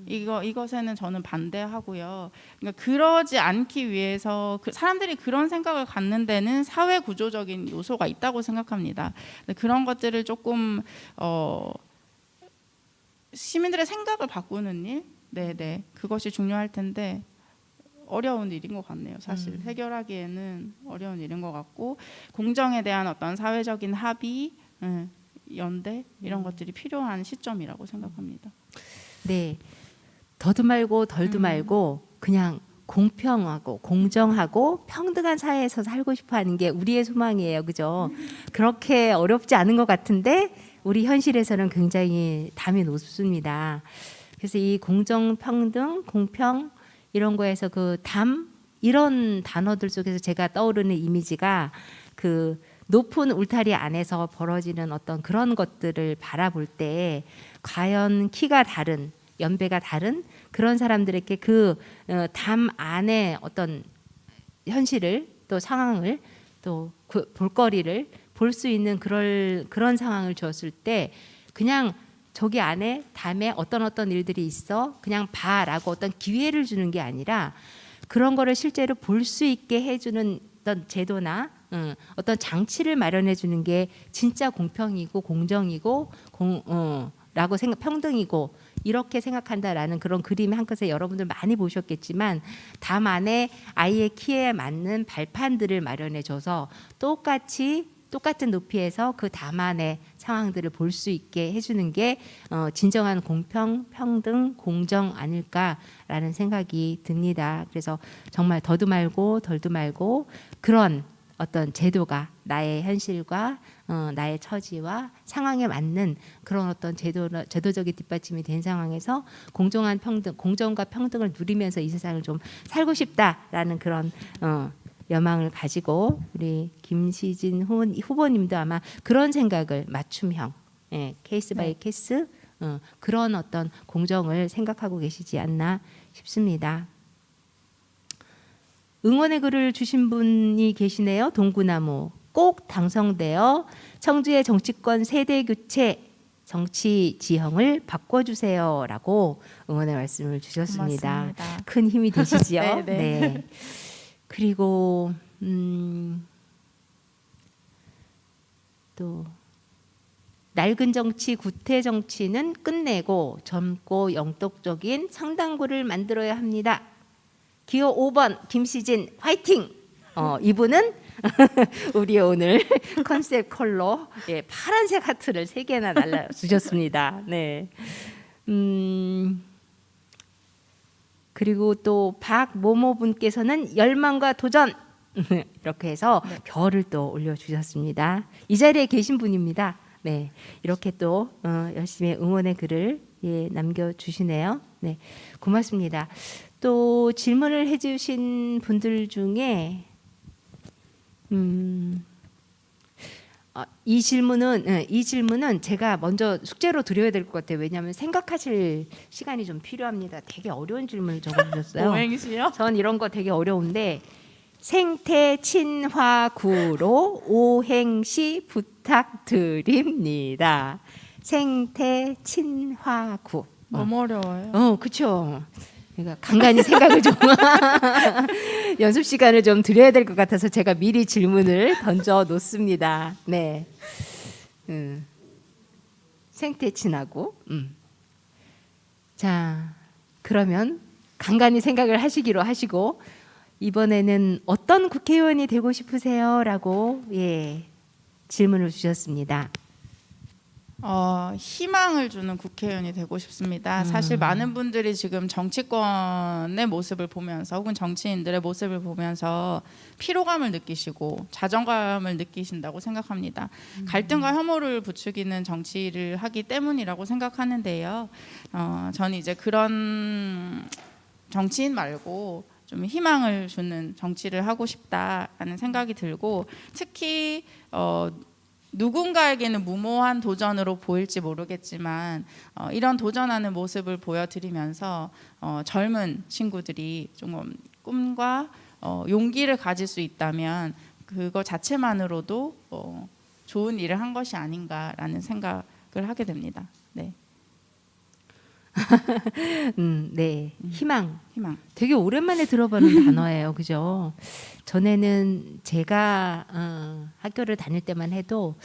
이것에는 저는 반대하고요. 그러니까 그러지 않기 위해서 사람들이 그런 생각을 갖는 데는 사회 구조적인 요소가 있다고 생각합니다. 그런 것들을 조금 시민들의 생각을 바꾸는 일, 네네, 그것이 중요할 텐데 어려운 일인 것 같네요. 사실 해결하기에는 어려운 일인 것 같고 공정에 대한 어떤 사회적인 합의, 연대 이런 것들이 필요한 시점이라고 생각합니다. 네, 더도 말고 덜도 말고 그냥 공평하고 공정하고 평등한 사회에서 살고 싶어하는 게 우리의 소망이에요, 그죠? 그렇게 어렵지 않은 것 같은데 우리 현실에서는 굉장히 담이 높습니다. 그래서 이 공정, 평등, 공평 이런 거에서 그 담 이런 단어들 속에서 제가 떠오르는 이미지가 그 높은 울타리 안에서 벌어지는 어떤 그런 것들을 바라볼 때 과연 키가 다른, 연배가 다른 그런 사람들에게 그 담 안에 어떤 현실을 또 상황을 또 그 볼거리를 볼 수 있는 그런 상황을 주었을 때 그냥 저기 안에 담에 어떤 일들이 있어 그냥 봐라고 어떤 기회를 주는 게 아니라 그런 거를 실제로 볼 수 있게 해주는 어떤 제도나 어떤 장치를 마련해 주는 게 진짜 공평이고 공정이고 라고 평등이고 이렇게 생각한다라는 그런 그림의 한 컷에 여러분들 많이 보셨겠지만 담 안에 아이의 키에 맞는 발판들을 마련해 줘서 똑같은 높이에서 그 담 안의 상황들을 볼 수 있게 해주는 게 진정한 공평, 평등, 공정 아닐까라는 생각이 듭니다. 그래서 정말 더도 말고 덜도 말고 그런 어떤 제도가 나의 현실과 나의 처지와 상황에 맞는 그런 어떤 제도적인 뒷받침이 된 상황에서 공정과 평등을 누리면서 이 세상을 좀 살고 싶다라는 그런 여망을 가지고 우리 김시진 후보님도 아마 그런 생각을 맞춤형, 케이스 바이 케이스 그런 어떤 공정을 생각하고 계시지 않나 싶습니다. 응원의 글을 주신 분이 계시네요. 동구나무 꼭 당선되어 청주의 정치권 세대 교체 정치 지형을 바꿔주세요라고 응원의 말씀을 주셨습니다. 고맙습니다. 큰 힘이 되시지요. 네, 네. 네. 그리고 또 낡은 정치, 구태 정치는 끝내고 젊고 영독적인 상당구를 만들어야 합니다. 기호 5번 김시진 화이팅! 이분은 우리 오늘 컨셉 컬러 파란색 하트를 3개나 날라주셨습니다. 네. 그리고 또 박모모 분께서는 열망과 도전 이렇게 해서 별을 또 올려주셨습니다. 이 자리에 계신 분입니다. 네, 이렇게 또 열심히 응원의 글을 남겨주시네요. 네, 고맙습니다. 또 질문을 해주신 분들 중에 이 질문은 제가 먼저 숙제로 드려야 될 것 같아요. 왜냐하면 생각하실 시간이 좀 필요합니다. 되게 어려운 질문을 적어주셨어요. 오행시요? 전 이런 거 되게 어려운데 생태 친화구로 오행시 부탁드립니다. 생태 친화구. 너무 어려워요. 그렇죠. 그러니까 간간히 생각을 좀 연습 시간을 좀 드려야 될 것 같아서 제가 미리 질문을 던져 놓습니다. 네. 생태 친화구. 자, 그러면 간간히 생각을 하시기로 하시고 이번에는 어떤 국회의원이 되고 싶으세요?라고 질문을 주셨습니다. 희망을 주는 국회의원이 되고 싶습니다. 사실 많은 분들이 지금 정치권의 모습을 보면서 혹은 정치인들의 모습을 보면서 피로감을 느끼시고 자존감을 느끼신다고 생각합니다. 갈등과 혐오를 부추기는 정치를 하기 때문이라고 생각하는데요. 저는 이제 그런 정치인 말고 좀 희망을 주는 정치를 하고 싶다라는 생각이 들고 특히 누군가에게는 무모한 도전으로 보일지 모르겠지만 이런 도전하는 모습을 보여드리면서 젊은 친구들이 좀 꿈과 용기를 가질 수 있다면 그거 자체만으로도 좋은 일을 한 것이 아닌가라는 생각을 하게 됩니다. 네. 네, 희망. 되게 오랜만에 들어보는 단어예요, 그죠? 전에는 제가 학교를 다닐 때만 해도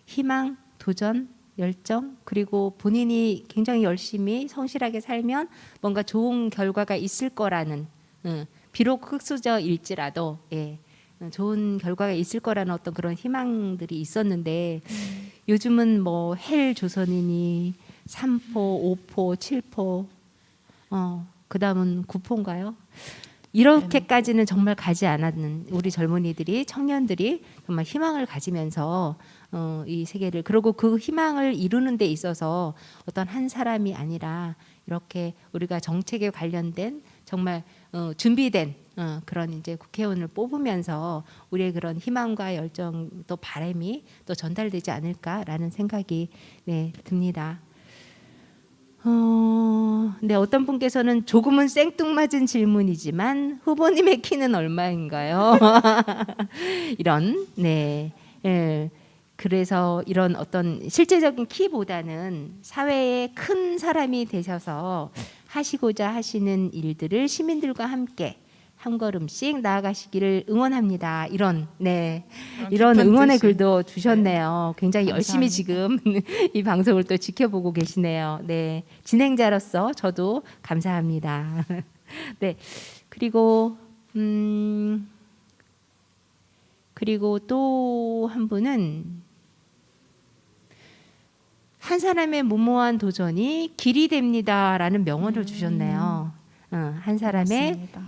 희망, 도전, 열정, 그리고 본인이 굉장히 열심히 성실하게 살면 뭔가 좋은 결과가 있을 거라는, 비록 흙수저일지라도 좋은 결과가 있을 거라는 어떤 그런 희망들이 있었는데 요즘은 뭐 헬조선이니 3포, 5포, 7포, 그 다음은 9포인가요? 이렇게까지는 정말 가지 않았는 우리 젊은이들이, 청년들이 정말 희망을 가지면서 이 세계를, 그리고 그 희망을 이루는 데 있어서 어떤 한 사람이 아니라 이렇게 우리가 정책에 관련된 정말 준비된 그런 이제 국회의원을 뽑으면서 우리의 그런 희망과 열정 또 바람이 또 전달되지 않을까라는 생각이 듭니다. 네, 어떤 분께서는 조금은 생뚱맞은 질문이지만 후보님의 키는 얼마인가요? 이런 그래서 이런 어떤 실제적인 키보다는 사회에 큰 사람이 되셔서 하시고자 하시는 일들을 시민들과 함께 한 걸음씩 나아가시기를 응원합니다. 이런 응원의 글도 주셨네요. 굉장히 열심히 지금 이 방송을 또 지켜보고 계시네요. 네, 진행자로서 저도 감사합니다. 네, 그리고 또 한 분은 한 사람의 무모한 도전이 길이 됩니다라는 명언을 주셨네요. 한 사람의 맞습니다.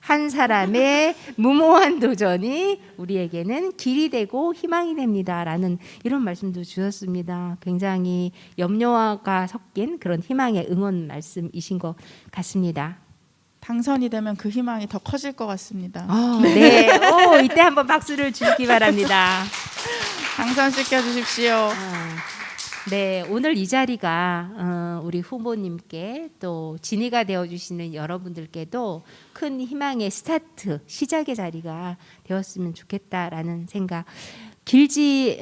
한 사람의 무모한 도전이 우리에게는 길이 되고 희망이 됩니다라는 이런 말씀도 주셨습니다. 굉장히 염려가 섞인 그런 희망의 응원 말씀이신 것 같습니다. 당선이 되면 그 희망이 더 커질 것 같습니다. 네, 이때 한번 박수를 주시기 바랍니다. 당선시켜 주십시오. 네, 오늘 이 자리가 우리 후보님께 또 진의가 되어주시는 여러분들께도 큰 희망의 스타트, 시작의 자리가 되었으면 좋겠다라는 생각. 길지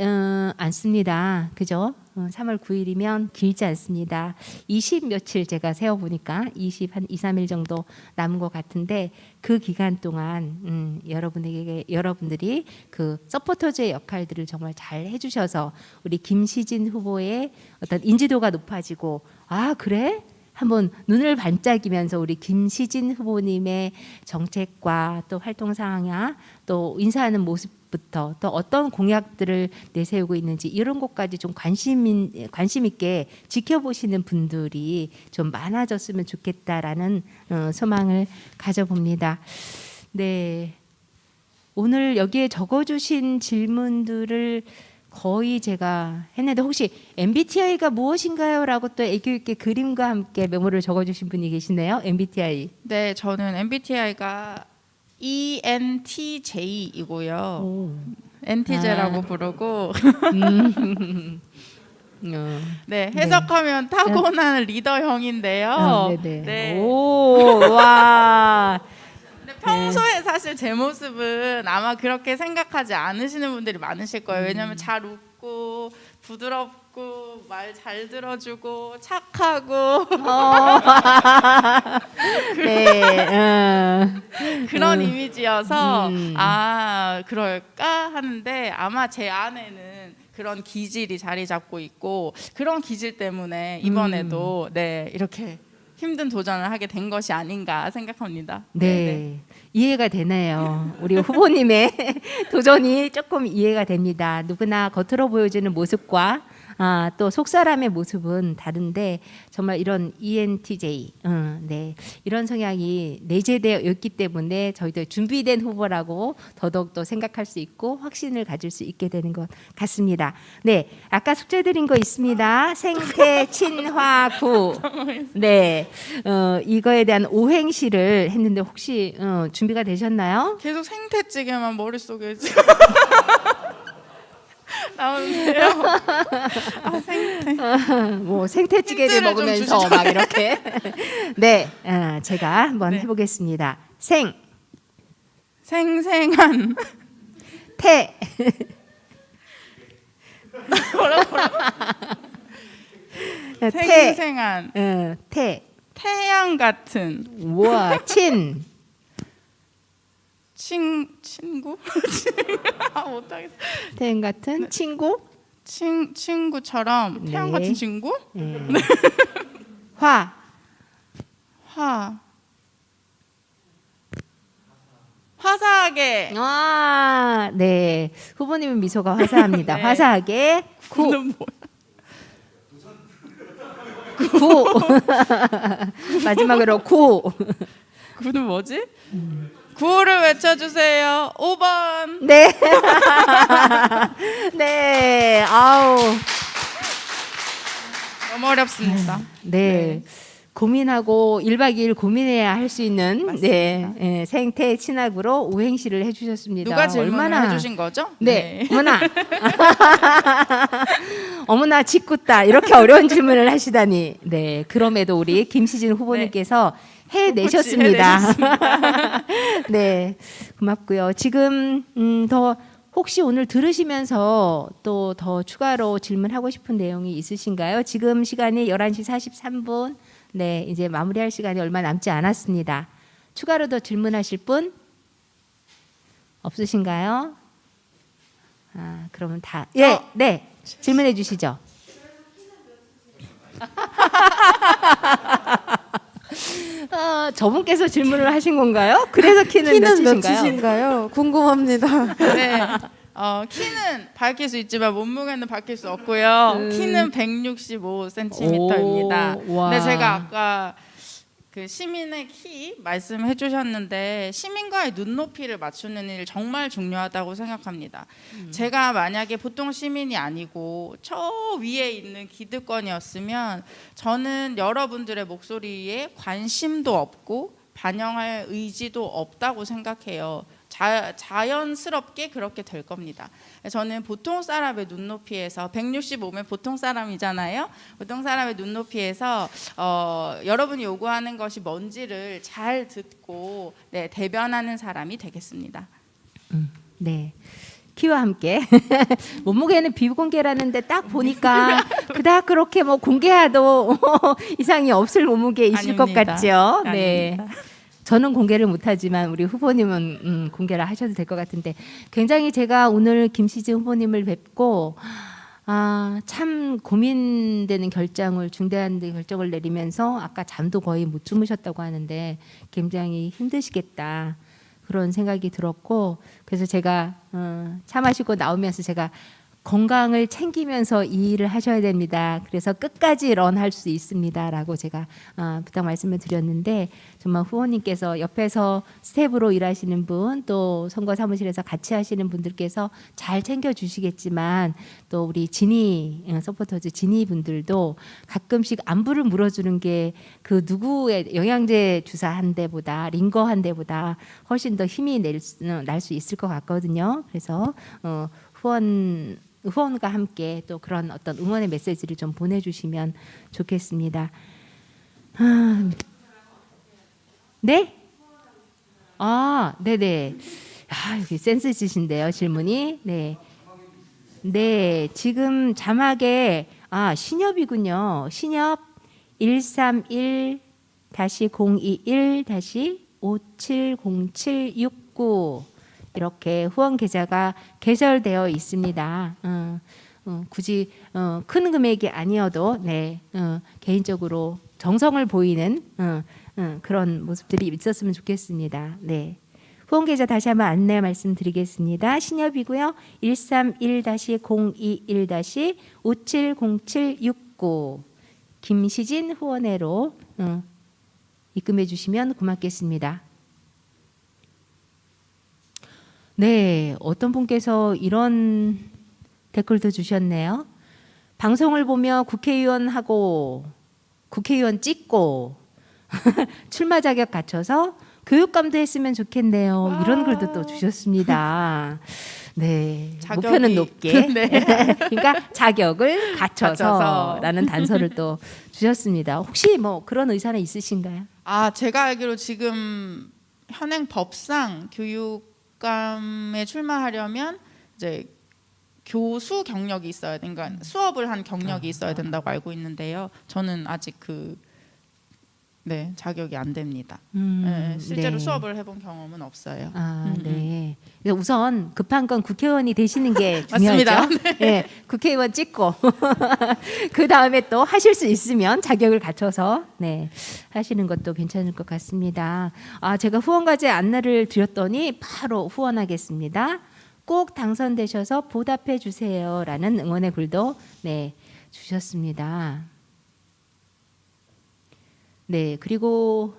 않습니다. 그죠? 3월 9일이면 길지 않습니다. 20 며칠 제가 세어보니까 한 2, 3일 정도 남은 것 같은데 그 기간 동안 여러분들이 그 서포터즈의 역할들을 정말 잘 해주셔서 우리 김시진 후보의 어떤 인지도가 높아지고 아 그래? 한번 눈을 반짝이면서 우리 김시진 후보님의 정책과 또 활동 사항이야 또 인사하는 모습부터 또 어떤 공약들을 내세우고 있는지 이런 것까지 좀 관심 있게 지켜보시는 분들이 좀 많아졌으면 좋겠다라는 소망을 가져봅니다. 네, 오늘 여기에 적어주신 질문들을 거의 제가 했는데 혹시 MBTI가 무엇인가요? 라고 또 애교 있게 그림과 함께 메모를 적어주신 분이 계시네요. MBTI. 네, 저는 MBTI가 ENTJ이고요. NTJ라고 부르고 네, 해석하면 타고난 리더형인데요. 네네. 네. 오, 와. 근데 평소에 사실 제 모습은 아마 그렇게 생각하지 않으시는 분들이 많으실 거예요. 왜냐하면 잘 웃고 부드럽고 말 잘 들어주고 착하고 네. 그런 이미지여서 아 그럴까 하는데 아마 제 안에는 그런 기질이 자리 잡고 있고 그런 기질 때문에 이번에도 네 이렇게 힘든 도전을 하게 된 것이 아닌가 생각합니다. 네, 이해가 되네요. 우리 후보님의 도전이 조금 이해가 됩니다. 누구나 겉으로 보여지는 모습과 또 속사람의 모습은 다른데 정말 이런 ENTJ, 네, 이런 성향이 내재되어 있기 때문에 저희도 준비된 후보라고 더더욱 더 생각할 수 있고 확신을 가질 수 있게 되는 것 같습니다. 네, 아까 숙제 드린 거 있습니다. 생태 친화구. 네, 이거에 대한 오행시를 했는데 혹시 준비가 되셨나요? 계속 생태찌개만 머릿속에 지금 나오는데요. 아 생태. 뭐 생태찌개를 힌트를 좀 먹으면서 주시죠. 막 이렇게. 네, 제가 한번 네. 해보겠습니다. 생생한 태. 태. 생생한 태. 태양 같은 우와, 친구? 아 못하겠어. 태양 같은 친구. 친구처럼 태양 네. 같은 친구? 화. 화사하게. 네. 후보님은 미소가 화사합니다. 네. 화사하게. 구는 뭐? 구. 마지막으로 구. 구는 뭐지? 구를 외쳐주세요. 5번. 네. 네. 아우. 너무 어렵습니다. 네. 고민하고 1박 2일 고민해야 할 수 있는 네, 생태 친학으로 오행시를 해주셨습니다. 누가 질문을 얼마나 해주신 거죠? 네, 어머나, 어머나 짓궂다 이렇게 어려운 질문을 하시다니. 네, 그럼에도 우리 김시진 후보님께서 해내셨습니다. 네, 고맙고요. 지금 더 혹시 오늘 들으시면서 또 더 추가로 질문하고 싶은 내용이 있으신가요? 지금 시간이 11시 43분. 네, 이제 마무리할 시간이 얼마 남지 않았습니다. 추가로 더 질문하실 분 없으신가요? 그러면 다 네, 질문해 주시죠. 저분께서 질문을 하신 건가요? 그래서 키는 몇이신가요? 몇이신가요? 궁금합니다. 네. 키는 밝힐 수 있지만 몸무게는 밝힐 수 없고요. 키는 165cm입니다. 와. 근데 제가 아까 그 시민의 키 말씀해 주셨는데 시민과의 눈높이를 맞추는 일 정말 중요하다고 생각합니다. 제가 만약에 보통 시민이 아니고 저 위에 있는 기득권이었으면 저는 여러분들의 목소리에 관심도 없고 반영할 의지도 없다고 생각해요. 자연스럽게 그렇게 될 겁니다. 저는 보통 사람의 눈높이에서 165면 보통 사람이잖아요. 보통 사람의 눈높이에서 여러분이 요구하는 것이 뭔지를 잘 듣고 네, 대변하는 사람이 되겠습니다. 네. 키와 함께 몸무게는 비공개라는데 딱 보니까 그닥 그렇게 뭐 공개해도 이상이 없을 몸무게이실 것 아닙니다. 같죠. 네. 아닙니다. 저는 공개를 못하지만 우리 후보님은 공개를 하셔도 될 것 같은데 굉장히 제가 오늘 김시진 후보님을 뵙고 참 고민되는 중대한 결정을 내리면서 아까 잠도 거의 못 주무셨다고 하는데 굉장히 힘드시겠다. 그런 생각이 들었고 그래서 제가 차 마시고 나오면서 제가 건강을 챙기면서 이 일을 하셔야 됩니다. 그래서 끝까지 런할 수 있습니다라고 제가 부탁 말씀을 드렸는데 정말 후보님께서 옆에서 스텝으로 일하시는 분 또 선거 사무실에서 같이 하시는 분들께서 잘 챙겨주시겠지만 또 우리 지니 서포터즈 지니 분들도 가끔씩 안부를 물어주는 게 그 누구의 영양제 주사 한 대보다 링거 한 대보다 훨씬 더 힘이 날 수 있을 것 같거든요. 그래서 후원과 함께 또 그런 어떤 응원의 메시지를 좀 보내주시면 좋겠습니다. 네? 네네. 여기 센스 있으신데요, 질문이. 네. 네, 지금 자막에 신협이군요. 신협 131-021-570769 이렇게 후원 계좌가 개설되어 있습니다. 굳이 큰 금액이 아니어도 네, 개인적으로 정성을 보이는 그런 모습들이 있었으면 좋겠습니다. 네. 후원 계좌 다시 한번 안내 말씀드리겠습니다. 신협이고요. 131-021-570769 김시진 후원회로 입금해 주시면 고맙겠습니다. 네, 어떤 분께서 이런 댓글도 주셨네요. 방송을 보며 국회의원 찍고 출마 자격 갖춰서 교육감도 했으면 좋겠네요. 이런 글도 또 주셨습니다. 네, 목표는 높게. 네. 그러니까 자격을 갖춰서라는 단서를 또 주셨습니다. 혹시 뭐 그런 의사는 있으신가요? 제가 알기로 지금 현행 법상 교육감에 출마하려면 이제 교수 경력이 있어야 그러니까 수업을 한 경력이 있어야 된다고 알고 있는데요. 저는 아직 자격이 안 됩니다. 실제로 네. 수업을 해본 경험은 없어요. 네. 우선 급한 건 국회의원이 되시는 게 맞습니다. 중요하죠. 네. 국회의원 찍고 그 다음에 또 하실 수 있으면 자격을 갖춰서 하시는 것도 괜찮을 것 같습니다. 제가 후원과제 안내를 드렸더니 바로 후원하겠습니다. 꼭 당선되셔서 보답해 주세요라는 응원의 글도 주셨습니다. 네, 그리고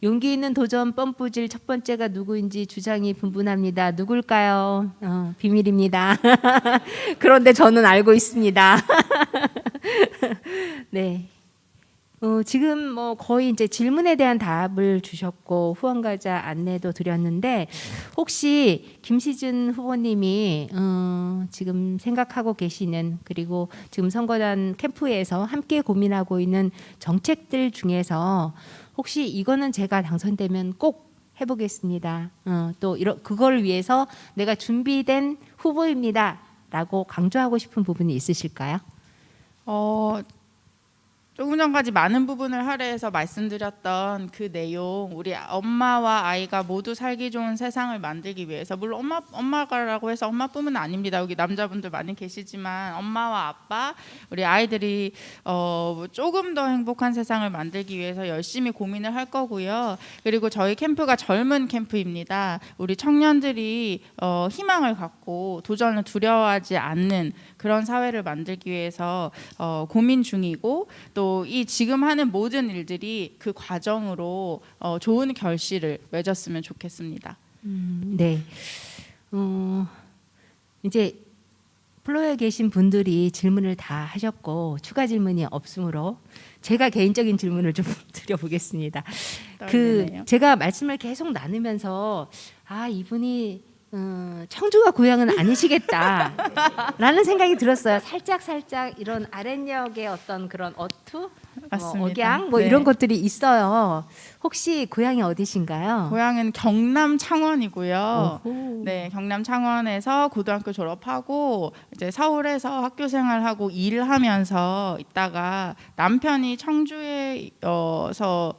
용기 있는 도전 펌프질 첫 번째가 누구인지 주장이 분분합니다. 누굴까요? 비밀입니다. 그런데 저는 알고 있습니다. 네. 지금 뭐 거의 이제 질문에 대한 답을 주셨고 후원과자 안내도 드렸는데 혹시 김시진 후보님이 지금 생각하고 계시는 그리고 지금 선거단 캠프에서 함께 고민하고 있는 정책들 중에서 혹시 이거는 제가 당선되면 꼭 해보겠습니다. 또 그걸 위해서 내가 준비된 후보입니다라고 강조하고 싶은 부분이 있으실까요? 조금 전까지 많은 부분을 할애해서 말씀드렸던 그 내용, 우리 엄마와 아이가 모두 살기 좋은 세상을 만들기 위해서, 물론 엄마가라고 해서 엄마뿐은 아닙니다. 여기 남자분들 많이 계시지만 엄마와 아빠, 우리 아이들이 조금 더 행복한 세상을 만들기 위해서 열심히 고민을 할 거고요. 그리고 저희 캠프가 젊은 캠프입니다. 우리 청년들이 희망을 갖고 도전을 두려워하지 않는 그런 사회를 만들기 위해서 고민 중이고, 또 이 지금 하는 모든 일들이 그 과정으로 좋은 결실을 맺었으면 좋겠습니다. 네. 이제 플로어에 계신 분들이 질문을 다 하셨고 추가 질문이 없으므로 제가 개인적인 질문을 좀 드려보겠습니다. 떨리네요. 제가 말씀을 계속 나누면서 이분이 청주가 고향은 아니시겠다라는 생각이 들었어요. 살짝 이런 아랫역의 어떤 그런 어투, 맞습니다. 억양 네. 이런 것들이 있어요. 혹시 고향이 어디신가요? 고향은 경남 창원이고요. 오호. 네, 경남 창원에서 고등학교 졸업하고 이제 서울에서 학교 생활하고 일하면서 있다가 남편이 청주에서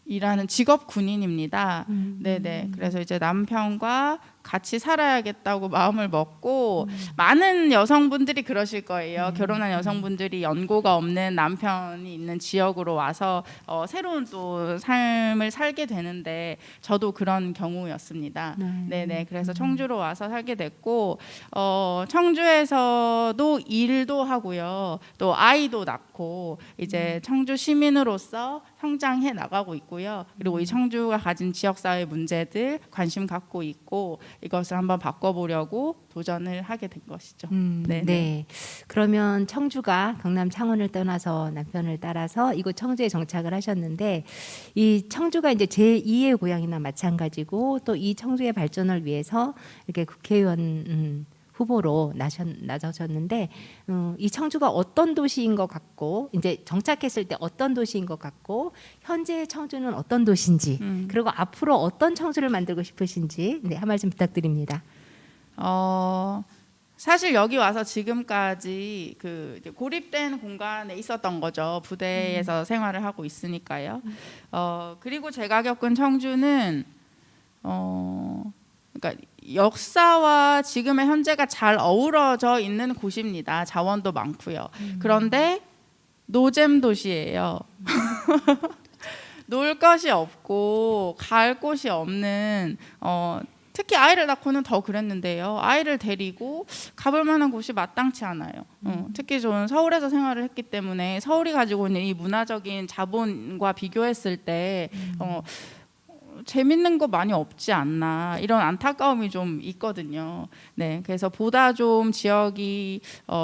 일하는 직업 군인입니다. 네네. 그래서 이제 남편과 같이 살아야겠다고 마음을 먹고 많은 여성분들이 그러실 거예요. 결혼한 여성분들이 연고가 없는 남편이 있는 지역으로 와서 새로운 또 삶을 살게 되는데 저도 그런 경우였습니다. 네네. 그래서 청주로 와서 살게 됐고 청주에서도 일도 하고요. 또 아이도 낳고 이제 청주 시민으로서 성장해 나가고 있고요. 그리고 이 청주가 가진 지역사회 문제들 관심 갖고 있고 이것을 한번 바꿔보려고 도전을 하게 된 것이죠. 네. 그러면 청주가 경남 창원을 떠나서 남편을 따라서 이곳 청주에 정착을 하셨는데 이 청주가 이제 제2의 고향이나 마찬가지고 또 이 청주의 발전을 위해서 이렇게 국회의원 후보로 나서셨는데 이 청주가 어떤 도시인 것 같고 이제 정착했을 때 어떤 도시인 것 같고 현재의 청주는 어떤 도시인지 그리고 앞으로 어떤 청주를 만들고 싶으신지 한 말씀 부탁드립니다. 사실 여기 와서 지금까지 그 이제 고립된 공간에 있었던 거죠. 부대에서 생활을 하고 있으니까요. 그리고 제가 겪은 청주는 그러니까 역사와 지금의 현재가 잘 어우러져 있는 곳입니다. 자원도 많고요. 그런데 노잼 도시예요. 놀 것이 없고 갈 곳이 없는 특히 아이를 낳고는 더 그랬는데요. 아이를 데리고 가볼 만한 곳이 마땅치 않아요. 특히 저는 서울에서 생활을 했기 때문에 서울이 가지고 있는 이 문화적인 자본과 비교했을 때 재밌는 거 많이 없지 않나 이런 안타까움이 좀 있거든요. 네, 그래서 보다 좀 지역이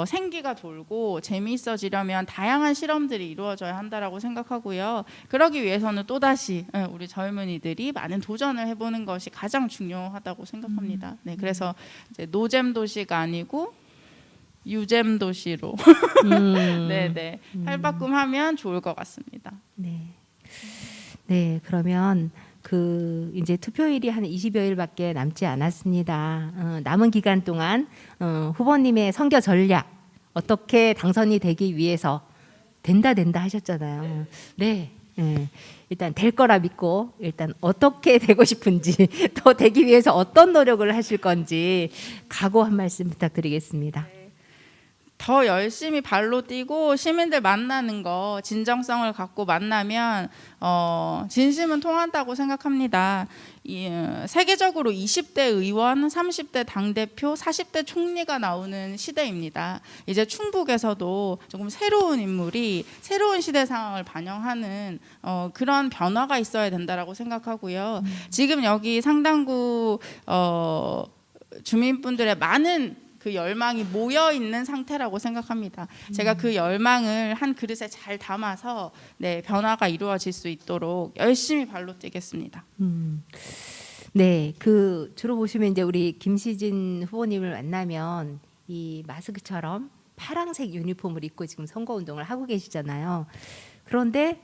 생기가 돌고 재미있어지려면 다양한 실험들이 이루어져야 한다라고 생각하고요. 그러기 위해서는 또다시 우리 젊은이들이 많은 도전을 해보는 것이 가장 중요하다고 생각합니다. 네, 그래서 이제 노잼 도시가 아니고 유잼 도시로 네네 탈바꿈하면 좋을 것 같습니다. 네, 그러면 이제 투표일이 한 20여일밖에 남지 않았습니다. 남은 기간 동안 후보님의 선거 전략 어떻게 당선이 되기 위해서 된다 하셨잖아요. 네. 일단 될 거라 믿고 일단 어떻게 되고 싶은지 또 되기 위해서 어떤 노력을 하실 건지 각오 한 말씀 부탁드리겠습니다. 더 열심히 발로 뛰고 시민들 만나는 거 진정성을 갖고 만나면 진심은 통한다고 생각합니다. 세계적으로 20대 의원, 30대 당대표, 40대 총리가 나오는 시대입니다. 이제 충북에서도 조금 새로운 인물이 새로운 시대 상황을 반영하는 그런 변화가 있어야 된다라고 생각하고요. 지금 여기 상당구 주민분들의 많은 그 열망이 모여 있는 상태라고 생각합니다. 제가 그 열망을 한 그릇에 잘 담아서 변화가 이루어질 수 있도록 열심히 발로 뛰겠습니다. 네, 주로 보시면 이제 우리 김시진 후보님을 만나면 이 마스크처럼 파란색 유니폼을 입고 지금 선거 운동을 하고 계시잖아요. 그런데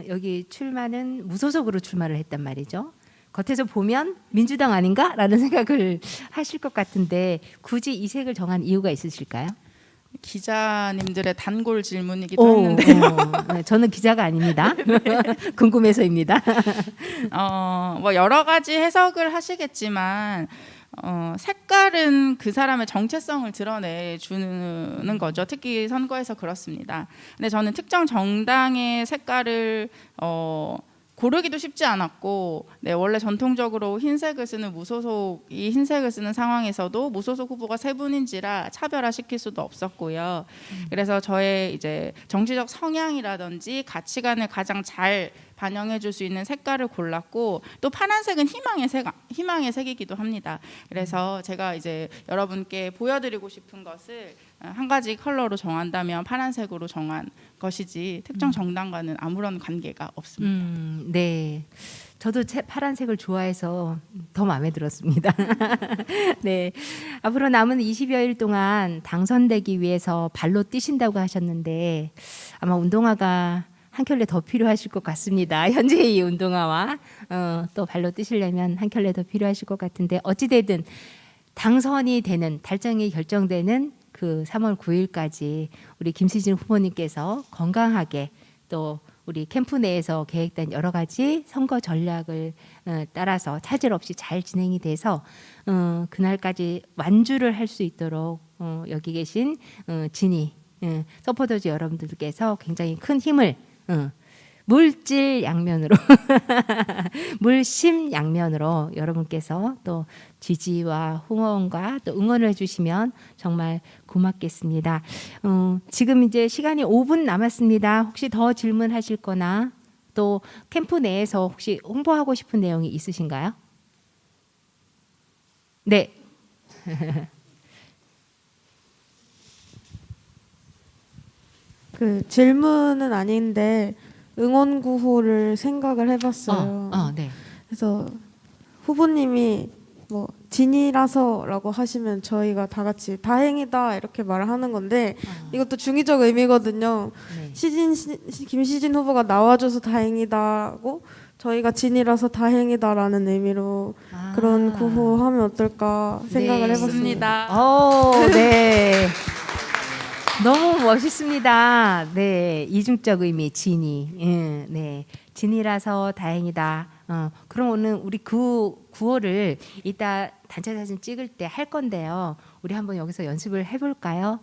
여기 출마는 무소속으로 출마를 했단 말이죠. 겉에서 보면 민주당 아닌가라는 생각을 하실 것 같은데 굳이 이 색을 정한 이유가 있으실까요? 기자님들의 단골 질문이기도 했는데요. 네, 저는 기자가 아닙니다. 궁금해서입니다. 뭐 여러 가지 해석을 하시겠지만 색깔은 그 사람의 정체성을 드러내주는 거죠. 특히 선거에서 그렇습니다. 근데 저는 특정 정당의 색깔을 고르기도 쉽지 않았고 원래 전통적으로 흰색을 쓰는 무소속이 흰색을 쓰는 상황에서도 무소속 후보가 세 분인지라 차별화시킬 수도 없었고요. 그래서 저의 이제 정치적 성향이라든지 가치관을 가장 잘 반영해 줄 수 있는 색깔을 골랐고 또 파란색은 희망의 색이기도 합니다. 그래서 제가 이제 여러분께 보여드리고 싶은 것을 한 가지 컬러로 정한다면 파란색으로 정한 것이지 특정 정당과는 아무런 관계가 없습니다. 네. 저도 파란색을 좋아해서 더 마음에 들었습니다. 네. 앞으로 남은 20여일 동안 당선되기 위해서 발로 뛰신다고 하셨는데 아마 운동화가 한 켤레 더 필요하실 것 같습니다. 현재의 이 운동화와 또 발로 뛰시려면 한 켤레 더 필요하실 것 같은데 어찌되든 당선이 되는 달성이 결정되는 그 3월 9일까지 우리 김시진 후보님께서 건강하게 또 우리 캠프 내에서 계획된 여러 가지 선거 전략을 따라서 차질 없이 잘 진행이 돼서 그날까지 완주를 할 수 있도록 여기 계신 진이 서포터즈 여러분들께서 굉장히 큰 힘을 물질 양면으로 물심 양면으로 여러분께서 또 지지와 후원과 또 응원을 해주시면 정말 고맙겠습니다. 지금 이제 시간이 5분 남았습니다. 혹시 더 질문하실 거나 또 캠프 내에서 혹시 홍보하고 싶은 내용이 있으신가요? 네. 그 질문은 아닌데 응원 구호를 생각을 해봤어요. 네. 그래서 후보님이 뭐 진이라서라고 하시면 저희가 다 같이 다행이다 이렇게 말을 하는 건데 이것도 중의적 의미거든요. 네. 김시진 후보가 나와줘서 다행이다고 저희가 진이라서 다행이다라는 의미로 그런 구호하면 어떨까 생각을 네. 해봤습니다. 네. 너무 멋있습니다. 네, 이중적 의미 진이. 네, 진이라서 다행이다. 그럼 오늘 우리 그 구호를 이따 단체 사진 찍을 때 할 건데요. 우리 한번 여기서 연습을 해볼까요?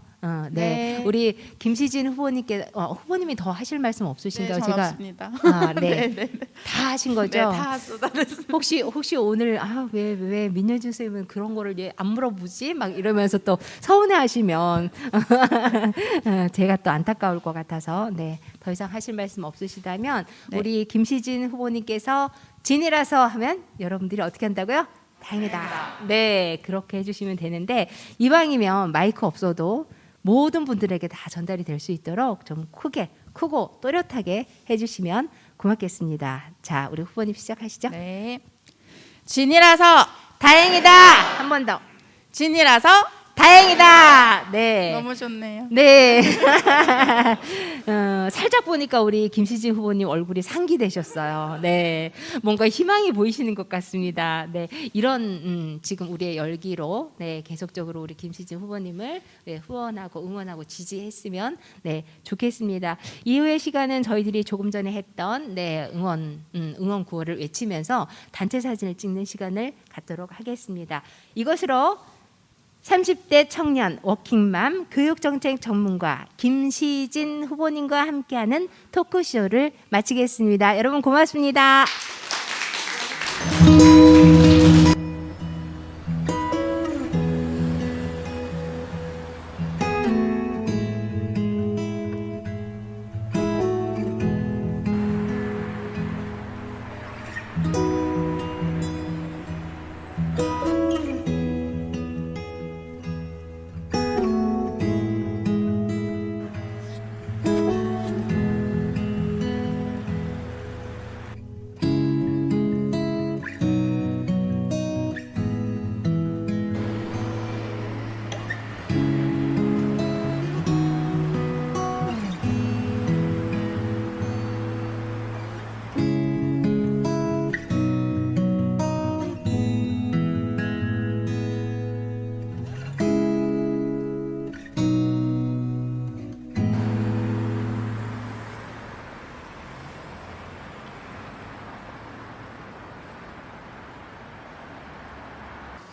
네. 우리 김시진 후보님께 후보님이 더 하실 말씀 없으신가요? 네, 제가 없습니다. 네. 다 하신 거죠? 네, 다 쏟아냈습니다. 혹시 오늘 왜 민현주 쌤은 그런 거를 안 물어보지? 막 이러면서 또 서운해하시면 제가 또 안타까울 것 같아서 더 이상 하실 말씀 없으시다면 우리 김시진 후보님께서 진이라서 하면 여러분들이 어떻게 한다고요? 다행이다. 네, 그렇게 해주시면 되는데 이왕이면 마이크 없어도 모든 분들에게 다 전달이 될 수 있도록 좀 크고 또렷하게 해주시면 고맙겠습니다. 자, 우리 후보님 시작하시죠. 네. 진이라서 다행이다. 한 번 더. 진이라서 다행이다. 네. 너무 좋네요. 네. 살짝 보니까 우리 김시진 후보님 얼굴이 상기되셨어요. 네. 뭔가 희망이 보이시는 것 같습니다. 네. 이런 지금 우리의 열기로 계속적으로 우리 김시진 후보님을 후원하고 응원하고 지지했으면 좋겠습니다. 이후의 시간은 저희들이 조금 전에 했던 응원 구호를 외치면서 단체 사진을 찍는 시간을 갖도록 하겠습니다. 이것으로 30대 청년 워킹맘 교육정책 전문가 김시진 후보님과 함께하는 토크쇼를 마치겠습니다. 여러분 고맙습니다.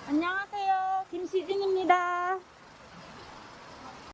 안녕하세요. 김시진입니다.